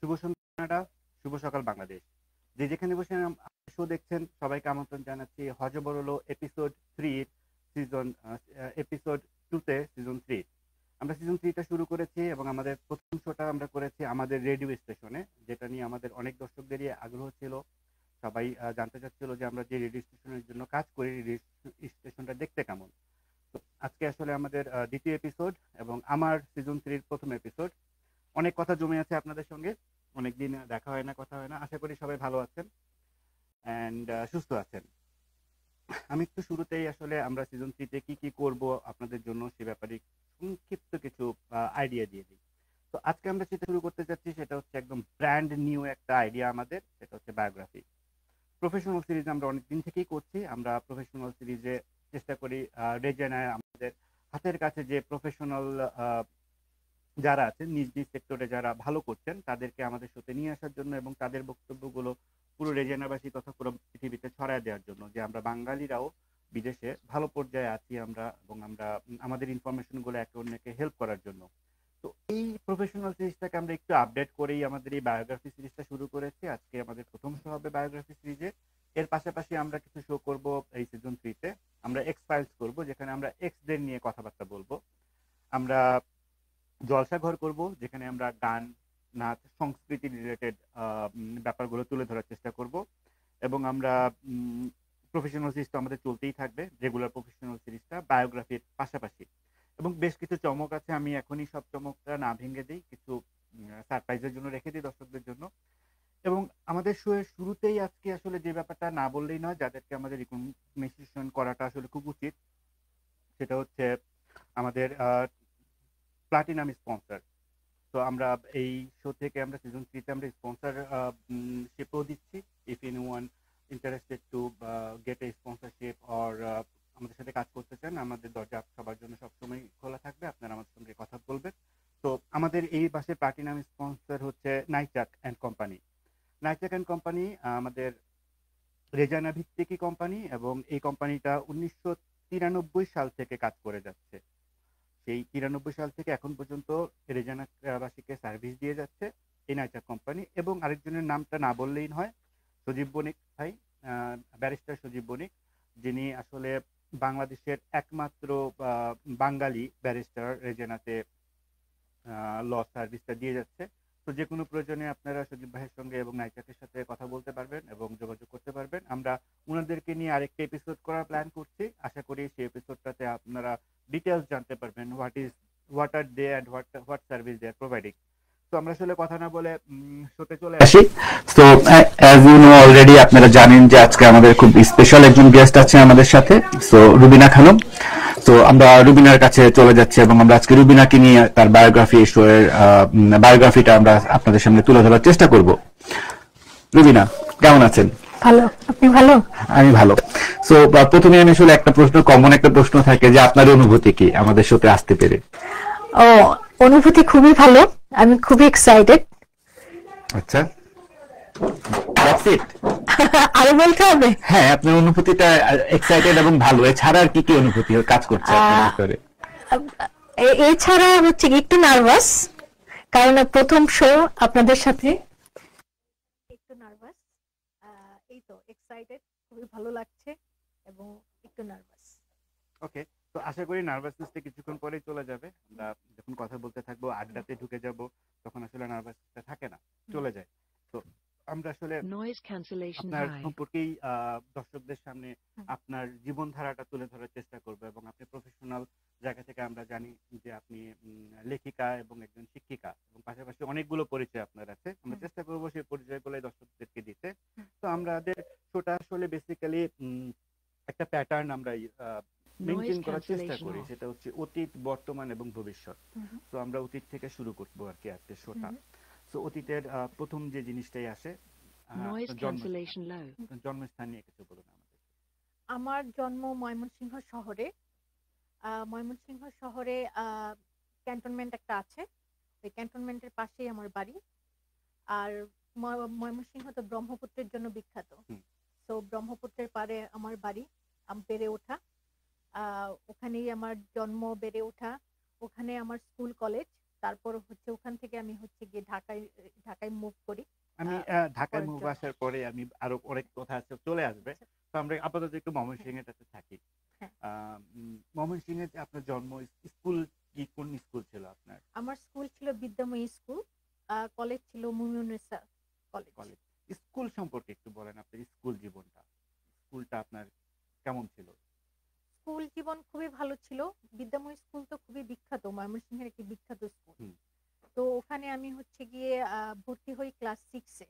শুভ সন্ধ্যা Canada, শুভ সকাল বাংলাদেশ। যে যেখানে বসে শো দেখছেন সবাইকে আমন্ত্রণ জানাচ্ছি হজবরল এপিসোড 3 সিজন এপিসোড 2 তে সিজন 3। আমরা সিজন 3 টা শুরু করেছি এবং আমাদের প্রথম শোটা আমরা করেছি আমাদের রেডিও স্টেশনে, যেটা নিয়ে আমাদের অনেক দর্শকদেরই আগ্রহ ছিল। সবাই জানতে চাচ্ছিল যে আমরা যে রেডিও স্টেশনের জন্য কাজ করি, রেডিও স্টেশনটা দেখতে কেমন। তো আজকে আসলে আমাদের দ্বিতীয় এপিসোড এবং আমার সিজন 3 এর প্রথম এপিসোড। অনেক কথা জমে আছে আপনাদের সঙ্গে, অনেকদিন দেখা হয় না, কথা হয় না। আশা করি সবাই ভালো আছেন অ্যান্ড সুস্থ আছেন। আমি একটু শুরুতেই আসলে আমরা সিজন 3 তে কি করব আপনাদের জন্য সে ব্যাপারে সংক্ষিপ্ত কিছু আইডিয়া দিয়ে দিই। তো আজকে আমরা যেটা শুরু করতে যাচ্ছি সেটা হচ্ছে একদম ব্র্যান্ড নিউ একটা আইডিয়া আমাদের, সেটা হচ্ছে বায়োগ্রাফি। প্রফেশনাল সিরিজ আমরা অনেক দিন থেকেই করছি। আমরা প্রফেশনাল সিরিজে চেষ্টা করি রেজেনায় আমাদের হাতের কাছে যে প্রফেশনাল যারা আছেন নিজ নিজ সেক্টরে যারা ভালো করছেন তাদেরকে আমাদের সাথে নিয়ে আসার জন্য এবং তাদের বক্তব্যগুলো পুরো রেজিয়নাবাসী তথা পুরো পৃথিবীতে ছড়ায় দেওয়ার জন্য, যে আমরা বাঙালিরাও বিদেশে ভালো পর্যায়ে আছি আমরা, এবং আমরা আমাদের ইনফরমেশনগুলো একে অন্যকে হেল্প করার জন্য। তো এই প্রফেশনাল সিরিজটাকে আমরা একটু আপডেট করেই আমাদের এই বায়োগ্রাফি সিরিজটা শুরু করেছি। আজকে আমাদের প্রথম শো হবে বায়োগ্রাফি সিরিজে। এর পাশাপাশি আমরা কিছু শো করব এই সিজন 3 তে। আমরা এক্স ফাইলস করব, যেখানে আমরা এক্সদের নিয়ে কথাবার্তা বলবো। আমরা জলসাঘর করব, যেখানে আমরা গান, নাচ, সংস্কৃতি রিলেটেড ব্যাপারগুলো তুলে ধরার চেষ্টা করব। এবং আমরা প্রফেশনাল সিরিজ তো আমাদের চলতেই থাকবে, রেগুলার প্রফেশনাল সিরিজটা বায়োগ্রাফির পাশাপাশি। এবং বেশ কিছু চমক আছে, আমি এখনই সব চমকটা না ভেঙে দিই, কিছু সারপ্রাইজের জন্য রেখে দিই দর্শকদের জন্য। এবং আমাদের শো এর শুরুতেই আজকে আসলে যে ব্যাপারটা না বললেই নয়, যাদেরকে আমাদের রিকগনিশন করাটা আসলে খুব উচিত, সেটা হচ্ছে আমাদের প্লাটিনাম স্পন্সর। তো আমরা এই শো থেকে আমরা সিজন 3 তে আমরা স্পন্সর শিপও দিচ্ছি। If anyone interested to get A sponsorship or আমাদের সাথে কাজ করতে চান, আমাদের দরজা সবার জন্য সবসময় খোলা থাকবে, আপনারা আমাদের সঙ্গে কথা বলবেন। তো আমাদের এই পাশে প্লাটিনাম স্পন্সর হচ্ছে নাইচাক অ্যান্ড কোম্পানি। নাইচাক অ্যান্ড কোম্পানি আমাদের রেজানা ভিত্তিকই কোম্পানি, এবং এই কোম্পানিটা 1993 সাল থেকে কাজ করে যাচ্ছে। সেই 93 সাল থেকে এখন পর্যন্ত রেজানাবাসীকে সার্ভিস দিয়ে যাচ্ছে এই নাইচাক কোম্পানি। এবং আরেকজনের নামটা না বললেই নয়, সজীব বণিক ভাই, ব্যারিস্টার সজীব বণিক, যিনি আসলে বাংলাদেশের একমাত্র বাঙালি ব্যারিস্টার রেজানাতে ল সার্ভিসটা দিয়ে যাচ্ছে। তো যে কোনো প্রয়োজনে আপনারা সজীব ভাইয়ের সঙ্গে এবং নাইচাকের সাথে কথা বলতে পারবেন এবং যোগাযোগ করতে পারবেন। আমরা ওনাদেরকে নিয়ে আরেকটা এপিসোড করার প্ল্যান করছি। আশা করি সেই এপিসোডটাতে আপনারা ডিটেলস জানতে পারবেন, what are they and what service they are providing. তো আমরা আসলে কথা না বলে শোতে চলে আসি। তো অ্যাজ ইউ নো অলরেডি, আপনারা জানেন যে আজকে আমাদের খুব স্পেশাল একজন গেস্ট আছে আমাদের সাথে, সো রুবিনা খানম। তো আমরা রুবিনার কাছে চলে যাচ্ছি এবং আমরা আজকে রুবিনাকে নিয়ে তার বায়োগ্রাফি শো এর বায়োগ্রাফিটা আমরা আপনাদের সামনে তুলে ধরার চেষ্টা করব। রুবিনা, কেমন আছেন? ভালো, আপনি ভালো? আমি ভালো। সো প্রথমে আমি আসলে একটা প্রশ্ন, কমন একটা প্রশ্ন থাকে যে আপনার অনুভূতি কি আমাদের সাথে আসতে পেরে? ও, অনুভূতি খুবই ভালো, আমি খুবই এক্সাইটেড। আচ্ছা, দ্যাটস ইট? আরো বলতে হবে? হ্যাঁ, আপনার অনুভূতিটা এক্সাইটেড এবং ভালো, এছাড়া আর কি কি অনুভূতি কাজ করছে আপনার ভিতরে? এছাড়া হচ্ছে একটু নার্ভাস, কারণ প্রথম শো আপনাদের সাথে। একটু নার্ভাস, এই তো এক্সাইটেড, খুবই ভালো লাগছে এবং একটু নার্ভাস। ওকে, তো আশা করি নার্ভাসনেসটা কিছুক্ষণ পরেই চলে যাবে। আমরা যখন কথা বলতে থাকবো, আড্ডাতে ঢুকে যাব, তখন আসলে নার্ভাসনেসটা থাকে না, চলে যায়। তো আমরা আসলে আপনার সম্পর্কেই দর্শকদের সামনে আপনার জীবনধারাটা তুলে ধরার চেষ্টা করব। এবং আপনি প্রফেশনাল জায়গা থেকে আমরা জানি যে আপনি লেখিকা এবং একজন শিক্ষিকা, এবং পাশাপাশি অনেকগুলো পরিচয় আপনার আছে। আমরা চেষ্টা করব সেই পরিচয়গুলো দর্শকদেরকে দিতে। তো আমাদের শোটা আসলে বেসিক্যালি একটা প্যাটার্ন আমরা মেনটেন করার চেষ্টা করি, সেটা হচ্ছে অতীত, বর্তমান এবং ভবিষ্যৎ। তো আমরা অতীত থেকে শুরু করবো আর কি আজকে শোটা। তো অতীতের প্রথম যে জিনিসটাই আসে, জন্মস্থান নিয়ে কিছু বলুন আমাদের। আমার জন্ম ময়মনসিংহ শহরে। ময়মনসিংহ শহরে ক্যান্টনমেন্ট একটা আছে, ওই ক্যান্টনমেন্টের পাশেই আমার বাড়ি। আর ময়মনসিংহ তো ব্রহ্মপুত্রের জন্য বিখ্যাত, তো ব্রহ্মপুত্রের পাড়ে আমার বাড়ি, বেড়ে ওঠা। ওখানেই আমার জন্ম, বেড়ে ওঠা। ওখানে আমার স্কুল কলেজ তারপর হচ্ছে ওখান থেকে আমি হচ্ছে গিয়ে ঢাকায় মুভ করি আমি আহ, ঢাকায় পড়ার মুভ জন্য। আসার পরে আমি আরো অনেক কথা আছে চলে আসবে। আচ্ছা। তো আমরা আপাতত একটু হ্যাঁ, ময়মনসিংহেটাতে থাকি। হ্যাঁ। ময়মনসিংহে যে আপনার জন্ম, স্কুল কি, কোন স্কুল ছিল আপনার? আমার স্কুল ছিল বিদ্যাময়ী স্কুল, কলেজ ছিল মুমিনুন্নেসা কলেজ। কলেজ। স্কুল সম্পর্কে একটু বলেন, আপনার স্কুল জীবনটা, স্কুলটা আপনার কেমন ছিল? স্কুল জীবন খুবই ভালো ছিল। বিদ্যাময়ী স্কুল তো খুবই বিখ্যাত, ময়মনসিংহের একটি বিখ্যাত স্কুল। হুম। তো ওখানে আমি হচ্ছে গিয়ে ভর্তি হই ক্লাস 6-এ।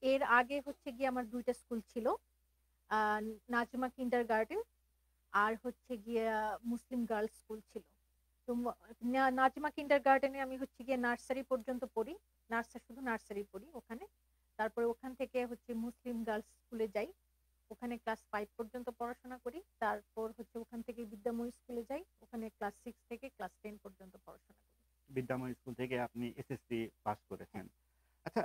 এর আগে হচ্ছে গিয়ে আমার ২টা স্কুল ছিল। নাজমা কিন্ডারগার্টেন আর হচ্ছে গিয়ে মুসলিম গার্লস স্কুল ছিল। তো নাজমা কিন্ডারগার্টেনে আমি হচ্ছে গিয়ে নার্সারি পর্যন্ত পড়ি। শুধু নার্সারি পড়ি ওখানে। তারপরে ওখান থেকে হচ্ছে মুসলিম গার্লস স্কুলে যাই। ওখানে ক্লাস 5 পর্যন্ত পড়াশোনা করি। তারপর হচ্ছে ওখান থেকে বিদ্যাময়ী স্কুলে যাই। ওখানে ক্লাস 6 থেকে ক্লাস 10 পর্যন্ত পড়াশোনা করি। বিদ্যাময় স্কুল থেকে আপনি এসএসসি পাস করেছেন। হ্যাঁ। আচ্ছা,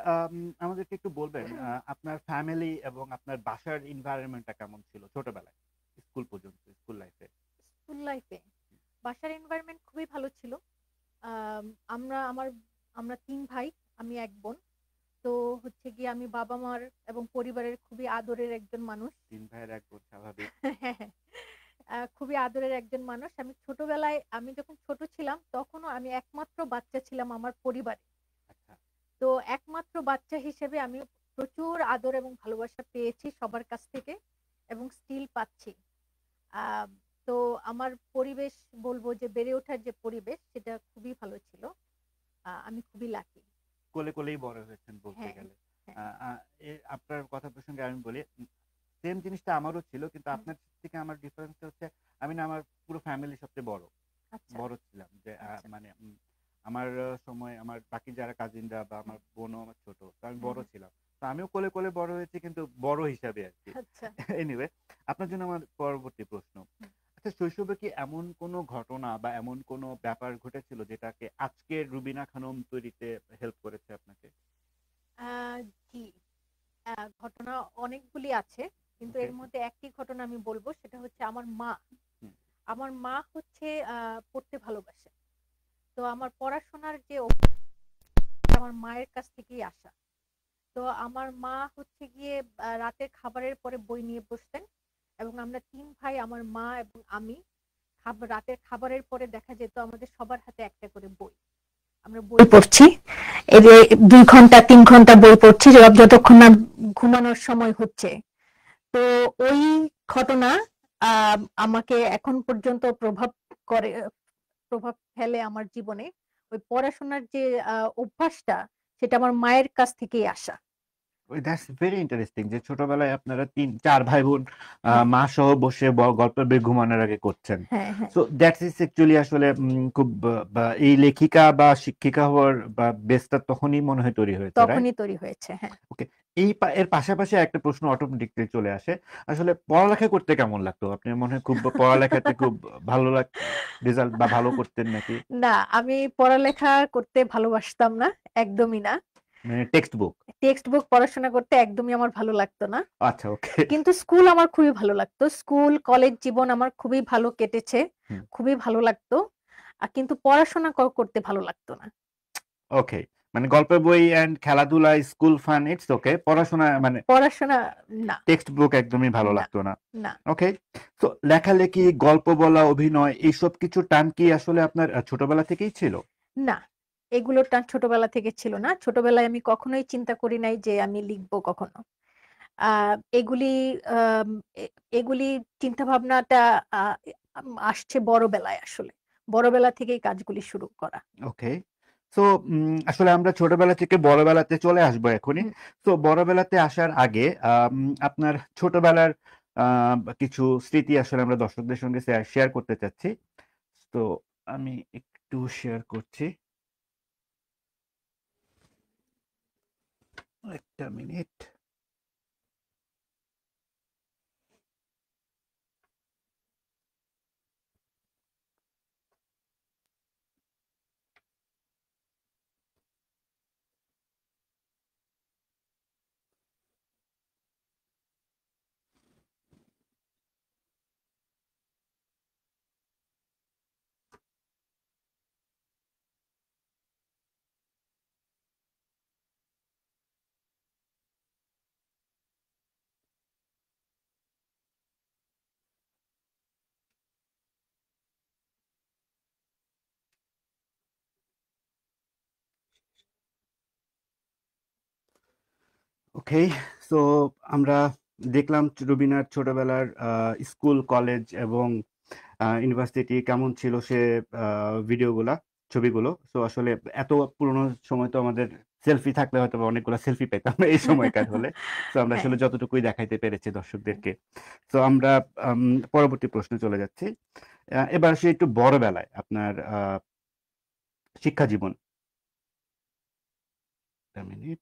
আমাদেরকে একটু বলবেন আপনার ফ্যামিলি এবং আপনার বাসার এনভায়রনমেন্টটা কেমন ছিল ছোটবেলায়, স্কুল পর্যন্ত, স্কুল লাইফে? স্কুল লাইফে বাসার এনভায়রনমেন্ট খুবই ভালো ছিল। আম আমরা আমার আমরা ৩ ভাই, আমি ১ বোন। তো হচ্ছে গিয়ে আমি বাবা-মার এবং পরিবারের খুবই আদরের একজন মানুষ। ৩ ভাইয়ের ১ বোন, স্বাভাবিক। হ্যাঁ, হ্যাঁ। খুবই আদরের একজন মানুষ। আমি যখন ছোট ছিলাম তখনও আমি একমাত্র বাচ্চা ছিলাম আমার পরিবারে। আচ্ছা। তো একমাত্র বাচ্চা হিসেবে আমি প্রচুর আদর এবং ভালোবাসা পেয়েছি সবার কাছ থেকে এবং স্টিল পাচ্ছি। আ তো আমার পরিবেশ, বলবো যে বেড়ে ওঠার যে পরিবেশ সেটা খুবই ভালো ছিল। আমি খুবই লাকি। কোলে কোলেই বড় হয়েছেন বলতে হ্যাঁ, গেলে। হ্যাঁ। আ আ আপনার কথা প্রসঙ্গে আমি বলি, সেম জিনিসটা আমারও ছিল, কিন্তু হুম। আপনার থেকে আমার ডিফারেন্সটা হচ্ছে আমি না আমার পুরো ফ্যামিলির সবচেয়ে বড়। আচ্ছা, বড় ছিলাম যে আচ্ছা। মানে আমার সময় আমার বাকি যারা কাজিনরা বা আমার বোনও আমার ছোট, তো আমি হুম, বড় হুম। ছিলাম। তো আমিও কোলে কোলে বড় হয়েছি, কিন্তু বড় হিসাবে আর কি। আচ্ছা। এনিওয়ে, আপনার জন্য আমার পরবর্তী প্রশ্ন। হুম। আচ্ছা, শৈশবে কি এমন কোনো ঘটনা বা এমন কোনো ব্যাপার ঘটেছিল যেটাকে আজকের রুবিনা খানম তৈরিতে হেল্প করেছে আপনাকে? আ জি। ঘটনা অনেকগুলি আছে। কিন্তু ওকে। এর মধ্যে একটি ঘটনা আমি বলব, সেটা হচ্ছে আমার মা। হুম। আমার মা হচ্ছে পড়তে ভালোবাসে। তো আমার পড়াশোনার যে আমার মায়ের কাছ থেকেই আসা। তো আমার মা হচ্ছে গিয়ে রাতের খাবারের পরে বই নিয়ে বসতেন এবং আমরা ৩ ভাই, আমার মা এবং আমি রাতের খাবারের পরে দেখা যেত আমাদের সবার হাতে একটা করে বই। আমরা বই পড়ছি। এই যে ২ ঘন্টা ৩ ঘন্টা বই পড়ছি যতক্ষণ না ঘুমানোর সময় হচ্ছে। তো ওই ঘটনা আমাকে এখন পর্যন্ত করে প্রভাব ফেলে আমার জীবনে। ওই পড়াশোনার যে অভ্যাসটা, সেটা আমার মায়ের কাছ থেকেই আসা। ওই দ্যাটস ভেরি ইন্টারেস্টিং যে ছোটবেলায় আপনারা ৩-৪ ভাই বোন হ্যাঁ, মা সহ বসে গল্পের বই ঘুমানোর আগে করছেন। হ্যাঁ, হ্যাঁ। সো দ্যাটস ইজ অ্যাকচুয়ালি আসলে খুব এই লেখিকা বা শিক্ষিকা হওয়ার বা বেসটা তখনই মনে হয় তৈরি হয়েছে, রাইট? তখনই তৈরি হয়েছে। হ্যাঁ। ওকে। এর পাশাপাশি একটা প্রশ্ন অটোমেটিকলি চলে আসে। আসলে পড়ালেখা করতে কেমন লাগতো? আপনি মনে হয় খুব পড়ালেখাতে খুব ভালো রেজাল্ট বা ভালো করতেন নাকি? না, আমি পড়ালেখা করতে ভালোবাসতাম না। একদমই না। মানে টেক্সট বুক? টেক্সট বুক পড়াশোনা করতে একদমই আমার ভালো লাগতো না। আচ্ছা, ওকে। কিন্তু স্কুল আমার খুবই ভালো লাগতো। স্কুল, কলেজ জীবন আমার খুবই ভালো কেটেছে। হুম। খুবই ভালো লাগতো। কিন্তু পড়াশোনা করতে ভালো লাগতো না। ওকে। মানে গল্পের বই অ্যান্ড খেলাধুলা, স্কুল ফান, ইটস ওকে। পড়াশোনা মানে পড়াশোনা না, টেক্সট বুক একদমই ভালো না, লাগতো না। না, ওকে। তো লেখালেখি, গল্প বলা, অভিনয় এইসব কিছুর টান কি আসলে আপনার ছোটবেলা থেকেই ছিল? না। এগুলোর টান ছোটবেলা থেকে ছিল না। ছোটবেলায় আমি কখনোই চিন্তা করি নাই যে আমি লিখবো কখনো। আ এগুলি আম এ এগুলি চিন্তাভাবনাটা আ আসছে বড়বেলায় আসলে। বড়বেলা থেকেই কাজগুলি শুরু করা। ওকে। সো আসলে আমরা ছোটবেলা থেকে বড়বেলাতে চলে আসবো এখনই। হুম। সো বড়বেলাতে আসার আগে আপনার ছোটবেলার আ কিছু স্মৃতি আসলে আমরা দর্শকদের সঙ্গে শেয়ার করতে চাচ্ছি। তো আমি একটু শেয়ার করছি। ১ টা মিনিট। ওকে, সো আমরা দেখলাম রুবিনার ছোটবেলার স্কুল, কলেজ এবং ইউনিভার্সিটি কেমন ছিল সে ভিডিওগুলা, ছবিগুলো। সো আসলে এত পুরোনো সময় তো আমাদের সেলফি থাকলে হয়তো বা অনেকগুলো সেলফি পেতাম এই সময়কার হলে। সো আমরা হ্যাঁ, আসলে যতটুকুই দেখাইতে পেরেছি দর্শকদেরকে। তো আমরা পরবর্তী প্রশ্নে চলে যাচ্ছি। এবার আসি একটু বড়বেলায় আপনার শিক্ষা জীবন। একটা মিনিট।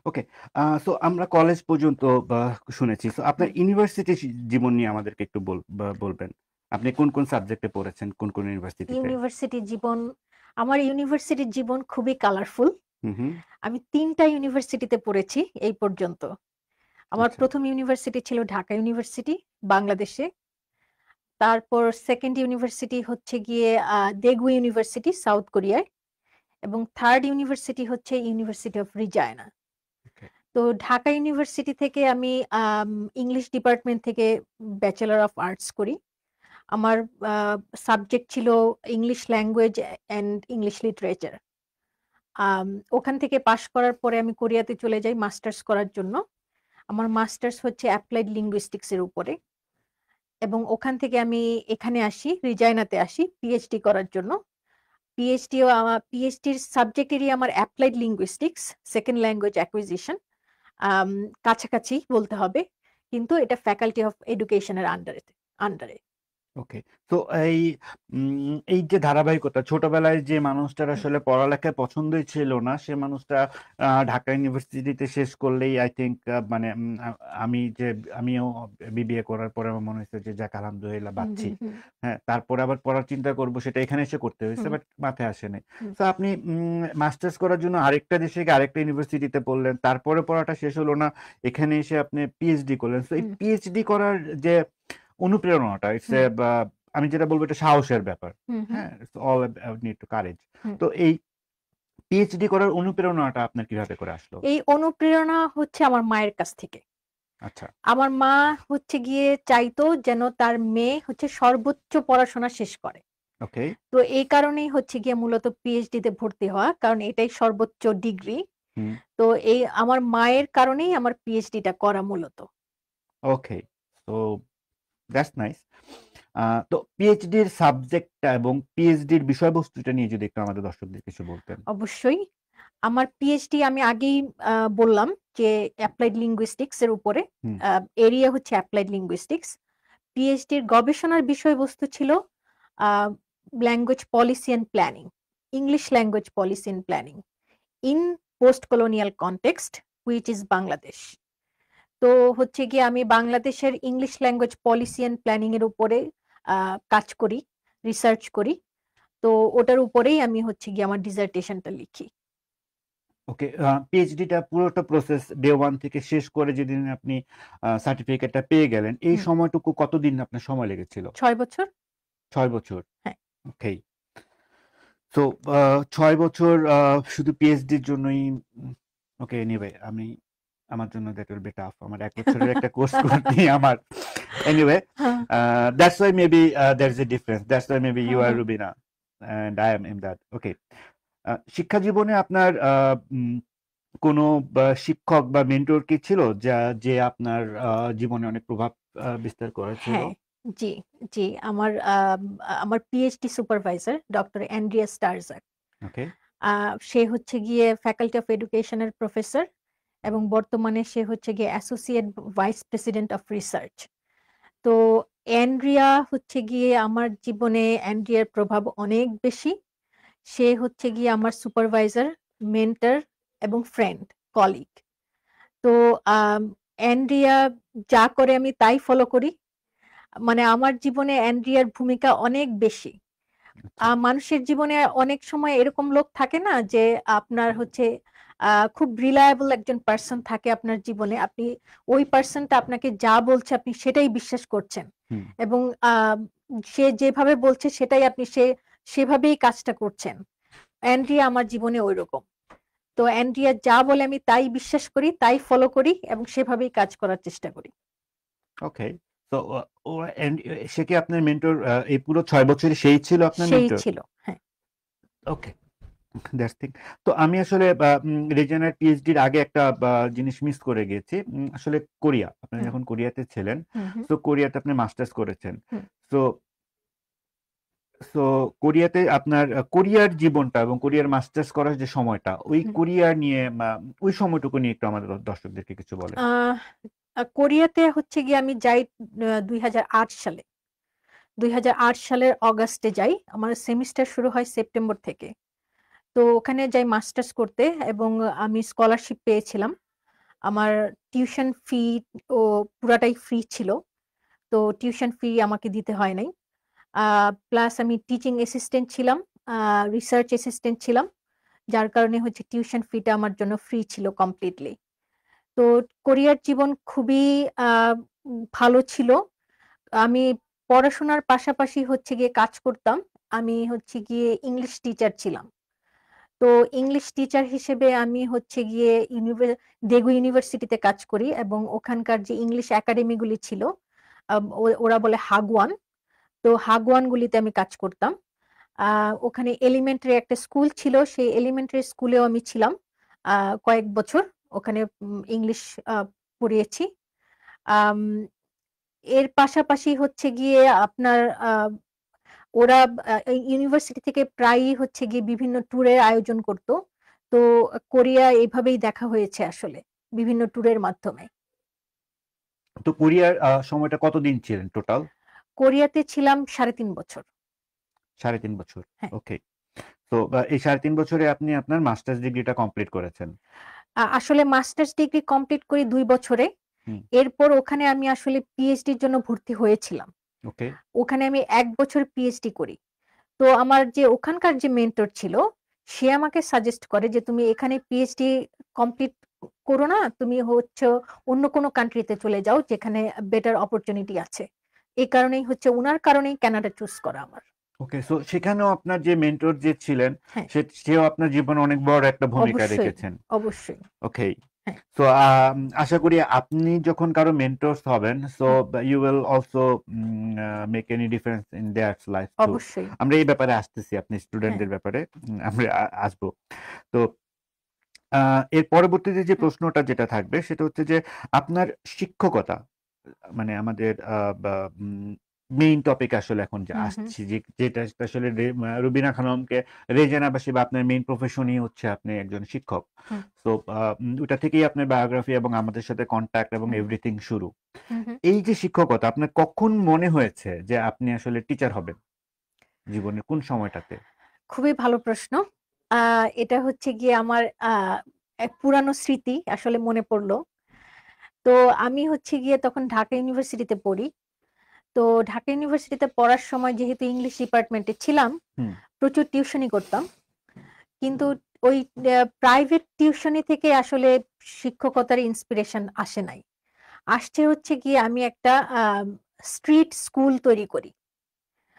ওকে, সো আমরা কলেজ পর্যন্ত শুনেছি। সো আপনার হুম। ইউনিভার্সিটি জীবন নিয়ে আমাদেরকে একটু বলবেন। আপনি কোন কোন সাবজেক্টে পড়েছেন, কোন কোন ইউনিভার্সিটিতে? ইউনিভার্সিটি জীবন, আমার ইউনিভার্সিটির জীবন খুবই কালারফুল। হুম, হুম। আমি ৩টা ইউনিভার্সিটিতে পড়েছি এই পর্যন্ত। আমার আচ্ছা। ১ম ইউনিভার্সিটি ছিল ঢাকা ইউনিভার্সিটি, বাংলাদেশে। তারপর 2nd ইউনিভার্সিটি হচ্ছে গিয়ে দেগু ইউনিভার্সিটি, সাউথ কোরিয়ায়। এবং 3rd ইউনিভার্সিটি হচ্ছে ইউনিভার্সিটি অফ রিজায়না। ওকে। তো ঢাকা ইউনিভার্সিটি থেকে আমি আম ইংলিশ ডিপার্টমেন্ট থেকে ব্যাচেলর অফ আর্টস করি। আমার আ সাবজেক্ট ছিল English language and English literature. Um ওখান থেকে পাশ করার পরে আমি কোরিয়াতে চলে যাই মাস্টার্স করার জন্য। আমার মাস্টার্স হচ্ছে অ্যাপ্লাইড লিঙ্গুইস্টিকস এর উপরে। এবং ওখান থেকে আমি এখানে আসি, রিজাইনাতে আসি পিএইচডি করার জন্য। পিএইচডির সাবজেক্ট এরিয়া আমার applied linguistics, second language acquisition. Um কাছাকাছি বলতে হবে। কিন্তু এটা ফ্যাকাল্টি অফ এডুকেশন এর আন্ডারে। ওকে। তো এই যে ধারাবাহিকতা, ছোটবেলায় যে মানুষটার হুম, আসলে পড়ালেখায় পছন্দই ছিল না, সে মানুষটা ঢাকা ইউনিভার্সিটিতে শেষ করলেই আই থিংক মানে আমিও বিবিএ করার পরে আমার মনে হয়েছে যে যাক আলহামদুলিল্লাহ হুম, বাঁচছি। হুম, হুম, হ্যাঁ, তারপরে আবার পড়ার চিন্তা করব সেটা এখানে এসে করতে হয়েছে, হুম, বাট মাথায় আসে নাই। হুম, তো আপনি মাস্টার্স করার জন্য আরেকটা দেশে গিয়ে আরেকটা ইউনিভার্সিটিতে পড়লেন, তারপরে পড়াটা শেষ হলো না, এখানে এসে আপনি পিএইচডি করলেন। তো এই হুম, পিএইচডি করার যে অনুপ্রেরণাটা, ইটস হুম, আমি যেটা বলবো এটা সাহসের ব্যাপার। হুম, হুম, হ্যাঁ? It's all about need to courage. Hmm. তো এই পিএইচডি করার অনুপ্রেরণাটা আপনার কিভাবে করে আসলো? এই অনুপ্রেরণা হচ্ছে আমার মায়ের কাছ থেকে। আচ্ছা, আমার মা হচ্ছে গিয়ে চাইতো যেন তার মেয়ে হচ্ছে সর্বোচ্চ পড়াশোনা শেষ করে। ওকে। তো এই কারণেই হচ্ছে গিয়ে মূলত পিএইচডি তে ভর্তি হওয়া। কারণ এটাই সর্বোচ্চ ডিগ্রি। হুম, তো এই আমার মায়ের কারণেই আমার পিএইচডি টা করা মূলত। ওকে। So that's nice. তো পিএইচডির সাবজেক্টটা এবং পিএইচডির বিষয়বস্তুটা নিয়ে যদি একটু আমাদের দর্শকদের কিছু বলতেন। অবশ্যই। আমার পিএইচডি আমি আগেই বললাম যে এপ্লাইড লিঙ্গুইস্টিকস এর উপরে। হুম, আ এরিয়া হচ্ছে এপ্লাইড লিঙ্গুইস্টিকস। পিএইচডির গবেষণার বিষয়বস্তু ছিল a language policy and planning. English language policy and planning in post colonial context which is Bangladesh. তো হচ্ছে গিয়ে আমি বাংলাদেশের English language policy and planning এর উপরে আ কাজ করি, রিসার্চ করি। তো ওটার উপরেই আমি হচ্ছে গিয়ে আমার ডিসার্টেশনটা লিখি। ওকে। পিএইচডিটা পুরোটা প্রসেস ডে 1 থেকে শেষ করে যেদিন আপনি সার্টিফিকেটটা পেয়ে গেলেন, এই হুম, সময়টুকু কতদিন আপনার সময় লেগেছিল? ৬ বছর। ৬ বছর। হ্যাঁ। ওকে। সো ৬ বছর শুধু পিএইচডির জন্যই ওকে এনিওয়ে আমার জন্য দ্যাট উইল বি টাফ। আমার ১ বছরের একটা কোর্স করতেই আমার এনিওয়ে হ্যাঁ, that's why maybe there is a difference. That's why maybe you হ্যাঁ, আর হ্যাঁ। Rubina and I am Imdad. Okay. শিক্ষা জীবনে আপনার কোনো শিক্ষক বা মেন্টর কি ছিল যে আপনার জীবনে অনেক প্রভাব বিস্তার করেছিল? হ্যাঁ, জি, জি। আমার পিএইচডি সুপারভাইজার ডক্টর অ্যান্ড্রিয়া স্টারজাক। ওকে। আ সে হচ্ছে গিয়ে ফ্যাকাল্টি অফ এডুকেশন এর প্রফেসর এবং বর্তমানে সে হচ্ছে গিয়ে associate vice president of research. তো অ্যান্ড্রিয়া হচ্ছে গিয়ে আমার জীবনে অ্যান্ড্রিয়ার প্রভাব অনেক বেশি। সে হচ্ছে গিয়ে আমার সুপারভাইজার, মেন্টর এবং ফ্রেন্ড, কলিগ। তো আম অ্যান্ড্রিয়া যা করে আমি তাই ফলো করি। মানে আমার জীবনে অ্যান্ড্রিয়ার ভূমিকা অনেক বেশি। আচ্ছা। মানুষের জীবনে অনেক সময় এরকম লোক থাকে না যে আপনার হচ্ছে খুব রিলায়েবল একজন পারসন থাকে আপনার জীবনে। আপনি ওই পারসনটা আপনাকে যা বলছে আপনি সেটাই বিশ্বাস করছেন। হুম। এবং সে যেভাবে বলছে সেটাই সেভাবেই কাজটা করছেন। অ্যান্ড্রিয়া আমার জীবনে ঐরকম। তো অ্যান্ড্রিয়া যা বলে আমি তাই বিশ্বাস করি, তাই ফলো করি এবং সেভাবেই কাজ করার চেষ্টা করি। ওকে। তো ও এন্ড সে কি আপনার মেন্টর এই পুরো ৬ বছরই সেই ছিল আপনার সেই মেন্টর? ছিল। হ্যাঁ। ওকে। That's thing. তো আমি আসলে রেজিনার পিএইচডির আগে একটা জিনিস মিস করে গেছি। আসলে কোরিয়া, আপনি হুম যখন কোরিয়াতে ছিলেন, হুম হুম সো কোরিয়াতে আপনি মাস্টার্স করেছেন। হুম সো সো কোরিয়াতে আপনার কোরিয়ার জীবনটা এবং কোরিয়ার মাস্টার্স করার যে সময়টা, ওই হুম। কোরিয়া নিয়ে ওই সময়টুকু নিয়ে একটু আমাদের দর্শকদেরকে কিছু বলেন। আহ, কোরিয়াতে হচ্ছে গিয়ে আমি যাই 2008 সালে। 2008 সালের অগাস্টে যাই। আমার সেমিস্টার শুরু হয় সেপ্টেম্বর থেকে। তো ওখানে যাই মাস্টার্স করতে, এবং আমি স্কলারশিপ পেয়েছিলাম। আমার টিউশন ফি ও পুরাটাই ফ্রি ছিল। তো টিউশন ফি আমাকে দিতে হয় নাই। প্লাস আমি টিচিং অ্যাসিস্ট্যান্ট ছিলাম, রিসার্চ অ্যাসিস্ট্যান্ট ছিলাম, যার কারণে হচ্ছে টিউশন ফিটা আমার জন্য ফ্রি ছিল কমপ্লিটলি। তো কোরিয়ার জীবন খুবই ভালো ছিল। আমি পড়াশোনার পাশাপাশি হচ্ছে গিয়ে কাজ করতাম। আমি হচ্ছে গিয়ে ইংলিশ টিচার ছিলাম। তো ইংলিশ টিচার হিসেবে আমি হচ্ছে গিয়ে দেগু ইউনিভার্সিটিতে কাজ করি, এবং ওখানকার যে ইংলিশ একাডেমি গুলি ছিল, ওরা বলে হাগুয়ান। তো হাগুয়ান গুলিতে আমি কাজ করতাম। ওখানে এলিমেন্টারি একটা স্কুল ছিল, সেই এলিমেন্টারি স্কুলেও আমি ছিলাম কয়েক বছর। ওখানে ইংলিশ পড়িয়েছি। আম, এর পাশাপাশি হচ্ছে গিয়ে আপনার ওরা ইউনিভার্সিটি থেকে প্রায়ই হচ্ছে গিয়ে বিভিন্ন ট্যুরের আয়োজন করত। তো কোরিয়া এইভাবেই দেখা হয়েছে আসলে, বিভিন্ন ট্যুরের মাধ্যমে। তো কোরিয়ার সময়টা কতদিন ছিলেন টোটাল? কোরিয়াতে ছিলাম 3.5 বছর। 3.5 বছর। হ্যাঁ। ওকে। তো এই 3.5 বছরে আপনি আপনার মাস্টার্স ডিগ্রিটা কমপ্লিট করেছেন। আসলে মাস্টার্স ডিগ্রি কমপ্লিট করি 2 বছরে। হুম। এরপর ওখানে আমি আসলে পিএইচডির জন্য ভর্তি হয়েছিলাম। ওকে। ওখানে আমি 1 বছর পিএইচডি করি। তো আমার যে ওখানকার যে মেন্টর ছিল, সে আমাকে সাজেস্ট করে যে তুমি এখানে পিএইচডি কমপ্লিট করো না, তুমি হচ্ছে অন্য কোনো কান্ট্রিতে চলে যাও যেখানে বেটার অপরচুনিটি আছে। এই কারণেই হচ্ছে, উনার কারণেই কানাডা চুজ করা আমার। ওকে, সো সেখানেও আপনার যে মেন্টর যে ছিলেন, হ্যাঁ। সেও আপনার জীবনে অনেক বড় একটা ভূমিকা অবশ্যই। রেখেছেন। অবশ্যই। ওকে। হ্যাঁ। সো আশা করি আপনি যখন কারো মেন্টরস হবেন, so hmm, you will also make any difference in their life too. অবশ্যই। আমরা এই ব্যাপারে আসতেছি, আপনি হ্যাঁ। স্টুডেন্টদের ব্যাপারে আমরা আসবো। তো এর পরবর্তীতে যে হুম প্রশ্নটা যেটা থাকবে সেটা হচ্ছে যে আপনার শিক্ষকতা, মানে আমাদের মেইন টপিক আসলে এখন যে হুম হুম আসছি, যেটা আসলে রুবিনা খানমকে রেজানাবাসী বা আপনার মেইন প্রফেশনই হচ্ছে আপনি একজন শিক্ষক। হুম তো ওটা থেকেই আপনার বায়োগ্রাফি এবং আমাদের সাথে কন্ট্যাক্ট এবং হুম এভরিথিং শুরু। হুম হুম। এই যে শিক্ষকতা, আপনার কখন মনে হয়েছে যে আপনি আসলে টিচার হবেন? জীবনের কোন সময়টাতে? খুবই ভালো প্রশ্ন। এটা হচ্ছে গিয়ে আমার এক পুরানো স্মৃতি আসলে মনে পড়লো। তো আমি হচ্ছে গিয়ে তখন ঢাকা ইউনিভার্সিটিতে পড়ি। তো ঢাকা ইউনিভার্সিটিতে পড়ার সময় যেহেতু ইংলিশ ডিপার্টমেন্টে ছিলাম, হুম। প্রচুর টিউশনি করতাম। কিন্তু ওই প্রাইভেট টিউশনি থেকে আসলে শিক্ষকতার ইন্সপিরেশন আসে নাই। আসছে হচ্ছে গিয়ে আমি একটা স্ট্রিট স্কুল তৈরি করি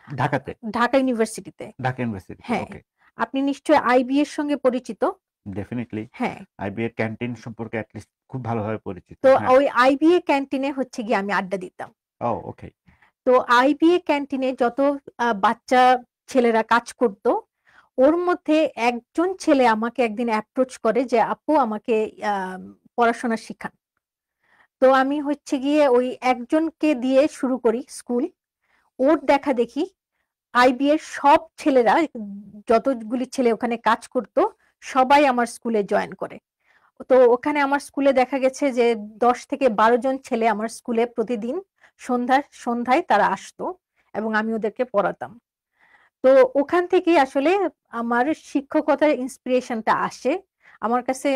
ঢাকাতে? ঢাকা ইউনিভার্সিটিতে। ঢাকা ইউনিভার্সিটিতে, হ্যাঁ। ওকে। আপনি নিশ্চয়ই আইবি এর সঙ্গে পরিচিত। ডেফিনিটলি। হ্যাঁ। আইবি এর ক্যান্টিন সম্পর্কে লিস্ট খুব ভালোভাবে পরিচিত। তো হ্যাঁ। ওই আইবিএ ক্যান্টিনে হচ্ছে গিয়ে আমি আড্ডা দিতাম। ও, ওকে। তো আইবিএ ক্যান্টিনে যত বাচ্চা ছেলেরা কাজ করত, ওর মধ্যে একজন ছেলে আমাকে একদিন অ্যাপ্রোচ করে যে আপু আমাকে আহ, পড়াশোনা শিখান। তো আমি হচ্ছে গিয়ে ওই একজনকে দিয়ে শুরু করি স্কুল। ওর দেখা দেখি আইবি এর সব ছেলেরা, যতগুলি ছেলে ওখানে কাজ করত, সবাই আমার স্কুলে জয়েন করে। তো ওখানে আমার স্কুলে দেখা গেছে যে 10 থেকে 12 জন ছেলে আমার স্কুলে প্রতিদিন সন্ধ্যায় তারা আসতো, এবং আমি ওদেরকে পড়াতাম। তো ওখান থেকেই আসলে আমার শিক্ষকতার ইন্সপিরেশনটা আসে আমার কাছে।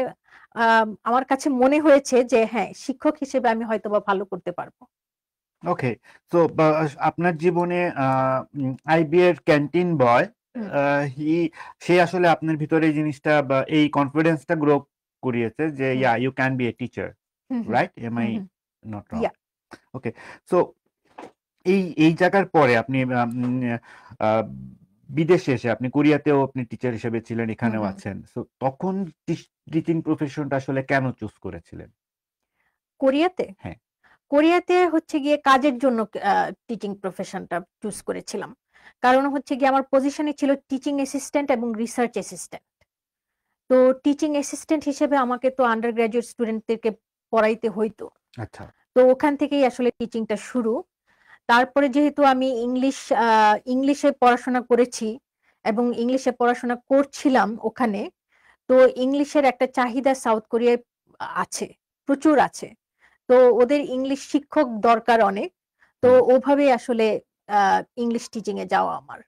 আমার কাছে মনে হয়েছে যে হ্যাঁ, শিক্ষক হিসেবে আমি হয়তোবা ভালো করতে পারবো। ওকে। তো আপনার জীবনে আইবি এর ক্যান্টিন বয়, হুম হি সে আসলে আপনার ভিতরে এই জিনিসটা বা এই কনফিডেন্সটা গ্রো করিয়েছে যে hmm yeah you can be a teacher, hmm hmm right? Um hmm I hmm. Not wrong? Yeah. Okay. So এই এই জায়গার পরে আপনি আহ, বিদেশে এসে আপনি কোরিয়াতেও আপনি টিচার হিসেবে ছিলেন, হুম এখানেও হুম। আছেন। সো তখন টিচিং প্রফেশনটা আসলে কেন চুজ করেছিলেন? কোরিয়াতে হ্যাঁ। কোরিয়াতে হচ্ছে গিয়ে কাজের জন্য টিচিং প্রফেশনটা চুজ করেছিলাম। কারণ হচ্ছে গিয়ে আমার পজিশনে ছিল টিচিং অ্যাসিস্ট্যান্ট এবং রিসার্চ অ্যাসিস্ট্যান্ট। তো টিচিং অ্যাসিস্ট্যান্ট হিসেবে আমাকে তো আন্ডার গ্রাজুয়েট স্টুডেন্টদেরকে পড়াইতে হইতো। আচ্ছা। তো ওখান থেকেই আসলে টিচিংটা শুরু। তারপরে যেহেতু আমি ইংলিশে পড়াশোনা করেছি এবং ইংলিশে পড়াশোনা করছিলাম ওখানে, তো ইংলিশের একটা চাহিদা সাউথ কোরিয়ায় আছে, প্রচুর আছে। তো ওদের ইংলিশ শিক্ষক দরকার অনেক। তো হুম। ওভাবেই আসলে ইংলিশ টিচিং এ যাওয়া আমার।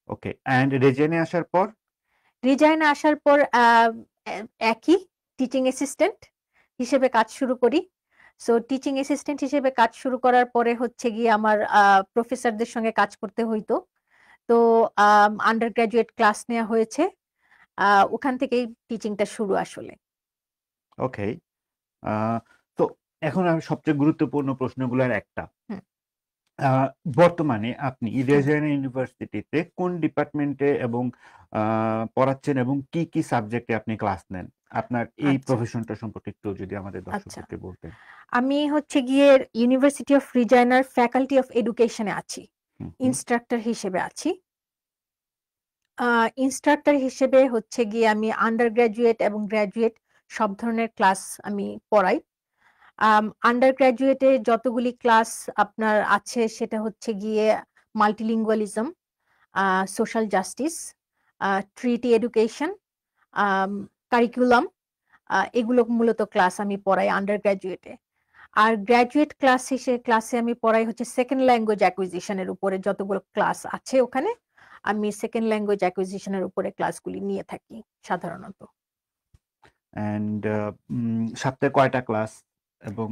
ওকে, অ্যান্ড রেজেনে আসার পর? রিজাইন আসার পর একই টিচিং অ্যাসিস্ট্যান্ট হিসেবে কাজ শুরু করি। সো টিচিং অ্যাসিস্ট্যান্ট হিসেবে কাজ শুরু করার পরে হচ্ছে গিয়ে আমার প্রফেসরদের সঙ্গে কাজ করতে হইতো। তো আন্ডার গ্রাজুয়েট ক্লাস নেওয়া হয়েছে। ওখান থেকেই টিচিংটা শুরু আসলে। ওকে। তো এখন আমি সবচেয়ে গুরুত্বপূর্ণ প্রশ্নগুলোর একটা, হুম, বর্তমানে আপনি হুম, রেজেনা ইউনিভার্সিটিতে কোন ডিপার্টমেন্টে এবং পড়াচ্ছেন এবং কি কি সাবজেক্টে আপনি ক্লাস নেন? আপনার এই আচ্ছা, প্রফেশনটা সম্পর্কে একটু যদি আমাদের আচ্ছা। দর্শকদেরকে বলতেন। আমি হচ্ছে গিয়ে ইউনিভার্সিটি অফ রিজাইনার ফ্যাকাল্টি অফ এডুকেশনে আছি। হুম, হুম। ইনস্ট্রাক্টর হিসেবে আছি। ইনস্ট্রাক্টর হিসেবে হচ্ছে গিয়ে আমি আন্ডার গ্রাজুয়েট এবং গ্রাজুয়েট সব ধরনের ক্লাস আমি পড়াই। আন্ডার গ্রাজুয়েটে যতগুলি ক্লাস আপনার আছে সেটা হচ্ছে গিয়ে মাল্টিলিঙ্গুয়ালিজম, সোশ্যাল জাস্টিস, ট্রিটি এডুকেশন, কারিকুলাম, এগুলো মূলত ক্লাস আমি পড়াই আন্ডার গ্রাজুয়েটে। আর গ্রাজুয়েট ক্লাসে আমি পড়াই হচ্ছে সেকেন্ড ল্যাঙ্গুয়েজ অ্যাকুইজিশনের উপরে যতগুলো ক্লাস আছে ওখানে আমি সেকেন্ড ল্যাঙ্গুয়েজ অ্যাকুইজিশনের উপরে ক্লাসগুলি নিয়ে থাকি সাধারণত। অ্যান্ড সপ্তাহে কয়টা ক্লাস এবং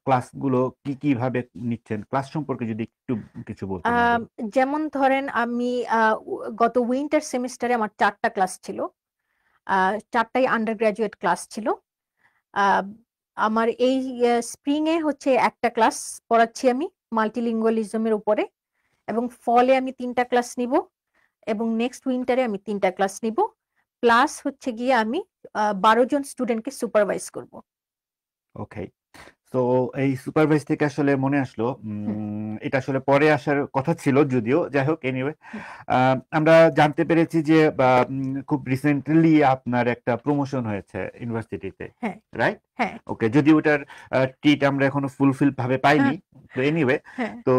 ক্লাসগুলো কি কিভাবে নিচ্ছেন? ক্লাস সম্পর্কে যদি একটু কিছু বলতেন আম আরো। যেমন ধরেন আমি আ উ গত উইন্টার সেমেস্টারে আমার ৪ টা ক্লাস ছিল। ৪ টাই আন্ডার গ্র্যাজুয়েট ক্লাস ছিল। আ আমার এই স্প্রিং এ হচ্ছে একটা ক্লাস পড়াচ্ছি আমি মাল্টিলিঙ্গুয়ালিজম এর উপরে এবং ফলে আমি ৩ টা ক্লাস নিবো এবং নেক্সট উইন্টারে আমি ৩ টা ক্লাস নিবো। প্লাস হচ্ছে গিয়ে আমি ১২ জন স্টুডেন্টকে সুপারভাইজ করব। ওকে। তো এই সুপারভাইজ থেকে আসলে মনে আসলো, হুম, এটা আসলে পরে আসার কথা ছিল যদিও। যাই হোক এনিওয়ে, হুম। আমরা জানতে পেরেছি যে খুব রিসেন্টলি আপনার একটা প্রমোশন হয়েছে ইউনিভার্সিটিতে। হ্যাঁ, রাইট? হ্যাঁ, ওকে। যদিও ওটার ট্রিট আমরা এখনো ফুলফিল ভাবে পাইনি। হ্যাঁ, তো এনিওয়ে, হ্যাঁ, তো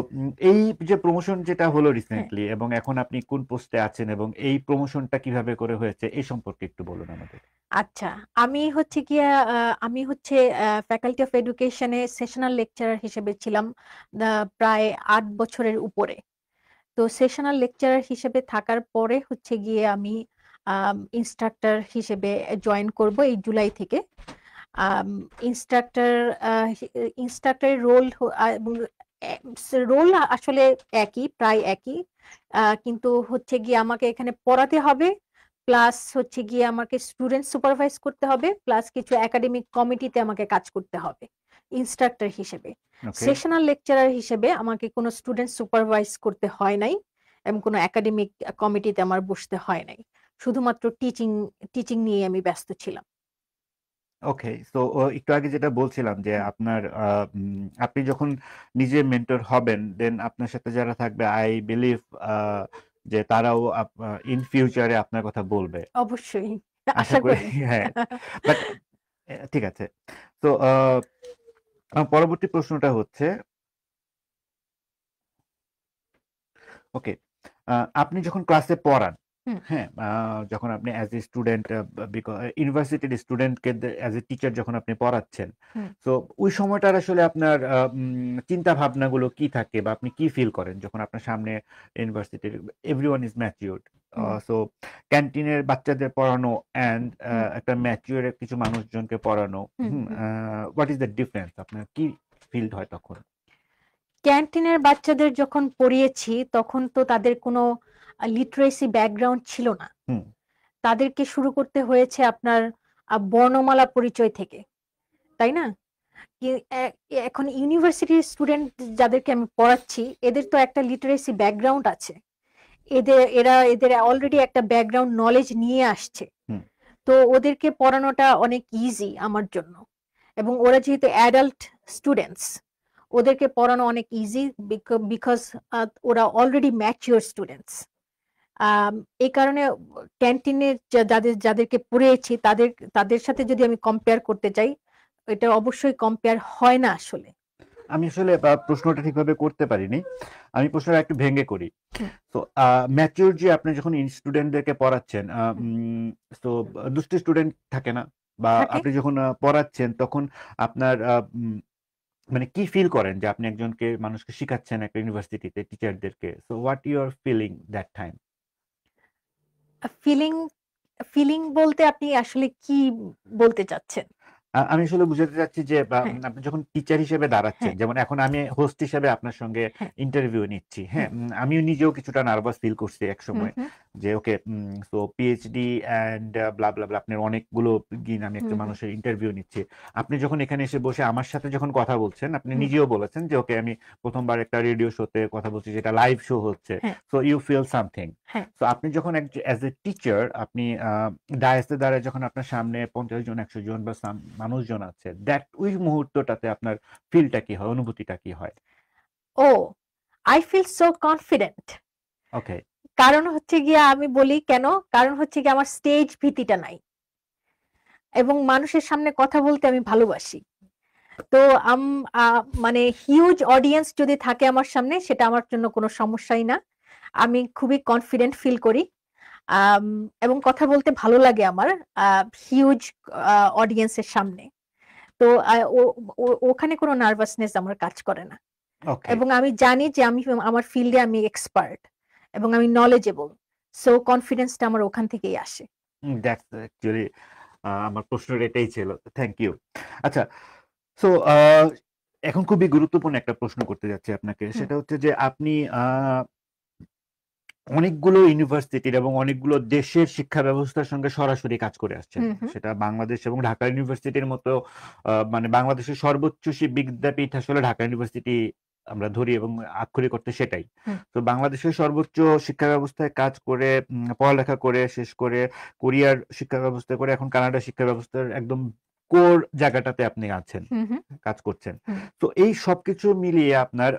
এই যে প্রমোশন যেটা হলো হ্যাঁ। রিসেন্টলি এবং এখন আপনি কোন পোস্টে আছেন এবং এই প্রমোশনটা কিভাবে করে হয়েছে এই সম্পর্কে একটু বলুন আমাদের। আচ্ছা, আমি হচ্ছে গিয়ে আমি হচ্ছে ফ্যাকাল্টি অফ এডুকেশনে সেশনাল লেকচারার হিসেবে ছিলাম প্রায় ৮ বছরের উপরে। তো সেশনাল লেকচারার হিসেবে থাকার পরে হচ্ছে গিয়ে আমি ইন্সট্রাক্টর হিসেবে জয়েন করব এই জুলাই থেকে। আম ইন্সট্রাক্টর আ হি ইন্সট্রাক্টরের এবং রোল আসলে একই, প্রায় একই। কিন্তু হচ্ছে গিয়ে আমাকে এখানে পড়াতে হবে। প্লাস হচ্ছে গিয়ে আমাকে স্টুডেন্ট সুপারভাইজ করতে হবে। প্লাস কিছু একাডেমিক কমিটিতে আমাকে কাজ করতে হবে ইন্সট্রাক্টর হিসেবে। ওকে। সেশনাল লেকচারার হিসেবে আমাকে কোনো স্টুডেন্ট সুপারভাইজ করতে হয় নাই এবং কোনো একাডেমিক কমিটিতে আমার বসতে হয় নাই। শুধুমাত্র টিচিং নিয়েই আমি ব্যস্ত ছিলাম। ওকে। সো একটু আগে যেটা বলছিলাম যে হুম, আপনার আপনি যখন নিজে মেন্টর হবেন দেন আপনার সাথে যারা থাকবে আই বিলিভ যে তারাও ইন ফিউচারে আপনার কথা বলবে। অবশ্যই। আশা আশা করি। করি। হ্যাঁ। বাট ঠিক আছে। তো আমার পরবর্তী প্রশ্নটা হচ্ছে, ওকে, আপনি যখন ক্লাসে পড়ান, হুম, হ্যাঁ? যখন আপনি অ্যাজ এ স্টুডেন্ট, ইউনিভার্সিটির স্টুডেন্টকে অ্যাজ এ টিচার যখন আপনি পড়াচ্ছেন, হুম, সো ওই সময়টার আসলে আপনার চিন্তা ভাবনাগুলো কি থাকে বা আপনি কি ফিল করেন যখন আপনার সামনে ইউনিভার্সিটির everyone is matured, hmm, so ক্যান্টিনের বাচ্চাদের পড়ানো অ্যান্ড হুম, একটা ম্যাচিউর কিছু মানুষজনকে পড়ানো, hmm, hmm, hmm. What is the difference? আপনার কি ফিল হয় তখন? ক্যান্টিনের বাচ্চাদের যখন পড়িয়েছি তখন তো তাদের কোনো লিটারেসি ব্যাকগ্রাউন্ড ছিল না। হুম, তাদেরকে শুরু করতে হয়েছে আপনার বর্ণমালা পরিচয় থেকে। তাই না? কি এ এখন ইউনিভার্সিটির স্টুডেন্ট যাদেরকে আমি পড়াচ্ছি এদের তো একটা লিটারেসি ব্যাকগ্রাউন্ড আছে। এদের অলরেডি একটা ব্যাকগ্রাউন্ড নলেজ নিয়ে আসছে। হুম। তো ওদেরকে পড়ানোটা অনেক ইজি আমার জন্য। এবং ওরা যেহেতু অ্যাডাল্ট স্টুডেন্টস, ওদেরকে পড়ানো অনেক ইজি বিকজ ওরা অলরেডি ম্যাচিউর স্টুডেন্টস। আম এই কারণে ক্যান্টিনে যাদেরকে পড়িয়েছি তাদের সাথে যদি আমি কম্পেয়ার করতে যাই, এটা অবশ্যই কম্পেয়ার হয় না আসলে। আমি আসলে প্রশ্নটা ঠিকভাবে করতে পারিনি। আমি প্রশ্নটা একটু ভেঙে করি। হুম, তো ম্যাচিউর যে আপনি যখন স্টুডেন্টদেরকে পড়াচ্ছেন, হুম। তো দুষ্টু স্টুডেন্ট থাকে না? বা থাকে। আপনি যখন পড়াচ্ছেন তখন আপনার মানে কি ফিল করেন যে আপনি একজনকে মানুষকে শিখাচ্ছেন একটা ইউনিভার্সিটিতে টিচারদেরকে? So what you are feeling that time? Feeling feeling বলতে আপনি আসলে কি বলতে চাচ্ছেন? আমি আসলে বুঝাতে চাচ্ছি যে হ্যাঁ, আপনি যখন টিচার হিসেবে দাঁড়াচ্ছেন, হ্যাঁ, যেমন এখন আমি হোস্ট হিসেবে আপনার সঙ্গে হ্যাঁ, ইন্টারভিউ নিচ্ছি। হ্যাঁ? হুম, আমিও নিজেও কিছুটা নার্ভাস ফিল করছি হুম, একসময়। হুম, যে ওকে, সো পিএইচডি অ্যান্ড ব্লা, ব্লা, ব্লা, আপনার অনেকগুলো আমি হুম, একটা হুম, মানুষের ইন্টারভিউ নিচ্ছি। আপনি যখন এখানে এসে বসে আমার সাথে যখন কথা বলছেন, আপনি হুম, নিজেও বলেছেন যে ওকে আমি ১ম বার একটা রেডিও শোতে কথা বলছি, যেটা লাইভ শো হচ্ছে। হ্যাঁ, সো ইউ ফিল সামথিং। হ্যাঁ। সো আপনি যখন অ্যাজ এ টিচার আপনি ডায়াসে দাঁড়ায় যখন আপনার সামনে ৫০ জন ১০০ জন বা মানুষজন আছে, দ্যাট ওই মুহূর্তটাতে আপনার ফিলটা কি হয়? অনুভূতিটা কি হয়? ও! I feel so confident. ওকে। কারণ হচ্ছে গিয়ে আমি বলি কেন? কারণ হচ্ছে গিয়ে আমার স্টেজ ভীতিটা নাই। এবং মানুষের সামনে কথা বলতে আমি ভালোবাসি। তো আম আ মানে হিউজ অডিয়েন্স যদি থাকে আমার সামনে সেটা আমার জন্য কোনো সমস্যাই না। আমি খুবই কনফিডেন্ট ফিল করি। আম এবং কথা বলতে ভালো লাগে আমার আ হিউজ অডিয়েন্স এর সামনে। তো ও ও ওখানে কোনো নার্ভাসনেস আমার কাজ করে না। ওকে। এবং আমি জানি যে আমি আমার ফিল্ডে আমি এক্সপার্ট এবং আমি নলেজেবল। সো কনফিডেন্সটা আমার ওখান থেকেই আসে। দ্যাটস অ্যাকচুয়ালি আমার প্রশ্নের এটাই ছিল। Thank you. আচ্ছা, সো এখন খুবই গুরুত্বপূর্ণ একটা প্রশ্ন করতে যাচ্ছি আপনাকে। হুম, সেটা হচ্ছে যে আপনি অনেকগুলো ইউনিভার্সিটির এবং অনেকগুলো দেশের শিক্ষা ব্যবস্থার সঙ্গে সরাসরি কাজ করে আসছেন। হুম, হুম, সেটা বাংলাদেশ এবং ঢাকা ইউনিভার্সিটির মতো মানে বাংলাদেশের সর্বোচ্চ বিদ্যাপীঠ আসলে ঢাকা ইউনিভার্সিটি আমরা ধরি এবং আক্ষরিক অর্থে সেটাই। হুম, তো বাংলাদেশের সর্বোচ্চ শিক্ষা ব্যবস্থায় কাজ করে, পড়ালেখা করে শেষ করে, কোরিয়ার শিক্ষা ব্যবস্থা করে এখন কানাডা শিক্ষা ব্যবস্থার একদম কোর জায়গাটাতে আপনি আছেন, হুম, হুম, কাজ করছেন। হুম, তো এই সবকিছু মিলিয়ে আপনার